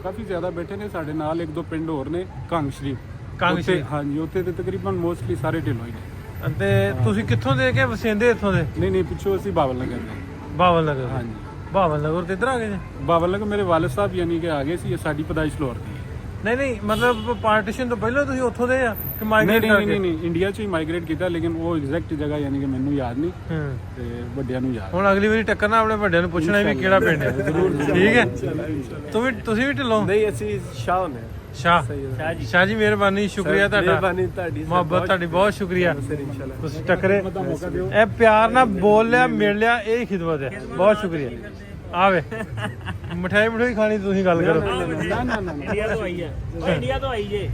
ਕਾਫੀ ਜ਼ਿਆਦਾ ਬੈਠੇ ਨੇ, ਸਾਡੇ ਨਾਲ ਇੱਕ ਦੋ ਪਿੰਡ ਹੋਰ ਨੇ, ਕੰਗ ਸ਼ਰੀਫ। ਕੰਗ ਸ਼ਰੀਫ, ਹਾਂਜੀ, ਉੱਥੇ ਤੇ ਤਕਰੀਬਨ ਮੋਸਟਲੀ ਸਾਰੇ ਢਿੱਲੋਂ ਹੀ ਨੇ। ਤੇ ਤੁਸੀਂ ਕਿੱਥੋਂ ਦੇ ਕੇ ਵਸਿੰਦੇ ਇੱਥੋਂ ਦੇ? ਨਹੀਂ ਪਿੱਛੋਂ ਅਸੀਂ ਬਾਵਲ ਨਗਰ ਦੇ। ਬਾਵਲ ਨਗਰ? ਹਾਂਜੀ, ਬਾਵਲ ਨਗਰ ਤੇ ਇੱਧਰ ਆ ਗਏ ਜੀ? ਬਾਵਲ ਨਗਰ ਮੇਰੇ ਵਾਲਿਦ ਸਾਹਿਬ ਯਾਨੀ ਕਿ ਆ ਗਏ ਸੀ, ਇਹ ਸਾਡੀ ਪਦਾਇਸ਼ ਲਾਹੌਰ ਦੀ ਹੈ। ਨਹੀਂ ਮਤਲਬ ਪਾਰਟੀਸ਼ਨ ਤੋਂ ਪਹਿਲਾਂ ਤੁਸੀਂ ਉੱਥੋਂ ਦੇ ਆ ਕਿ ਮਾਈਗ੍ਰੇਟ ਕਰਕੇ? ਨਹੀਂ, ਇੰਡੀਆ 'ਚ ਹੀ ਮਾਈਗ੍ਰੇਟ ਕੀਤਾ, ਲੇਕਿਨ ਉਹ ਐਗਜ਼ੈਕਟ ਜਗ੍ਹਾ ਯਾਨੀ ਕਿ ਮੈਨੂੰ ਯਾਦ ਨਹੀਂ ਤੇ ਵੱਡਿਆਂ ਨੂੰ ਯਾਦ। ਹੁਣ ਅਗਲੀ ਵਾਰੀ ਟੱਕਰਨਾ ਆਪਣੇ ਵੱਡਿਆਂ ਨੂੰ ਪੁੱਛਣਾ ਵੀ ਕਿਹੜਾ ਪਿੰਡ ਹੈ। ਠੀਕ ਹੈ। ਤੁਸੀਂ ਵੀ ਢਿੱਲੋਂ? ਨਹੀਂ, ਅਸੀਂ ਸ਼ਾਹ ਨੇ। ਸ਼ਾਹ ਜੀ, ਮਿਹਰਬਾਨੀ, ਸ਼ੁਕਰੀਆ ਤੁਹਾਡਾ, ਮੁਹੱਬਤ ਤੁਹਾਡੀ, ਬਹੁਤ ਸ਼ੁਕਰੀਆ। ਤੁਸੀਂ ਟੱਕਰੇ, ਇਹ ਪਿਆਰ ਨਾਲ ਬੋਲ ਲਿਆ, ਮਿਲ ਲਿਆ, ਇਹ ਖਿਦਮਤ ਹੈ। ਬਹੁਤ ਸ਼ੁਕਰੀਆ। ਆਵੇ ਮਠਾਈ ਖਾਣੀ, ਤੁਸੀਂ ਗੱਲ ਕਰੋ। ਇੰਡੀਆ ਤੋਂ ਆਈ ਹੈ, ਓਏ ਇੰਡੀਆ ਤੋਂ ਆਈ ਜੇ,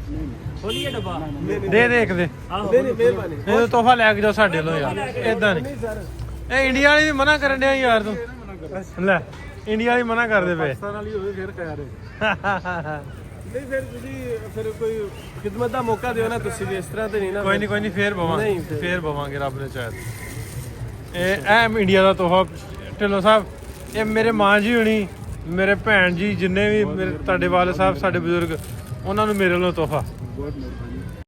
ਖੋਲੀਏ ਡੱਬਾ ਦੇ ਇੱਕ ਦੇ। ਮਿਹਰਬਾਨੀ। ਇਹ ਤੋਹਫਾ ਲੈ ਕੇ ਜਾਓ ਸਾਡੇ ਵੱਲੋਂ ਯਾਰ, ਇਦਾਂ ਨਹੀਂ। ਇਹ ਇੰਡੀਆ ਵਾਲੀ ਵੀ ਮਨਾ ਕਰਨ ਡਿਆ ਯਾਰ, ਤੂੰ ਲੈ ਇੰਡੀਆ ਵਾਲੀ ਮਨਾ ਕਰਦੇ ਪਏ। ਪਾਕਿਸਤਾਨ ਵਾਲੀ ਹੋਵੇ ਫਿਰ ਕਹਿ ਰਹੇ ਨਹੀਂ, ਫਿਰ ਤੁਸੀਂ ਫਿਰ ਕੋਈ ਖਿਦਮਤ ਦਾ ਮੌਕਾ ਦਿਓ ਨਾ, ਤੁਸੀਂ ਵੀ ਇਸ ਤਰ੍ਹਾਂ ਤੇ ਨਹੀਂ ਨਾ। ਕੋਈ ਨਹੀਂ, ਫੇਰ ਬਵਾਂਗੇ ਰੱਬ ਨੇ ਚਾਹਿਆ। ਇਹ ਇੰਡੀਆ ਦਾ ਤੋਹਫਾ ਢਿੱਲੋਂ ਸਾਹਿਬ। ਇਹ ਮੇਰੇ ਮਾਂ ਜੀ ਹੋਣੀ, ਮੇਰੇ ਭੈਣ ਜੀ, ਜਿੰਨੇ ਵੀ ਮੇਰੇ ਤੁਹਾਡੇ ਵਾਲੇ ਸਾਹਿਬ, ਸਾਡੇ ਬਜ਼ੁਰਗ, ਉਹਨਾਂ ਨੂੰ ਮੇਰੇ ਵੱਲੋਂ ਤੋਹਫਾ।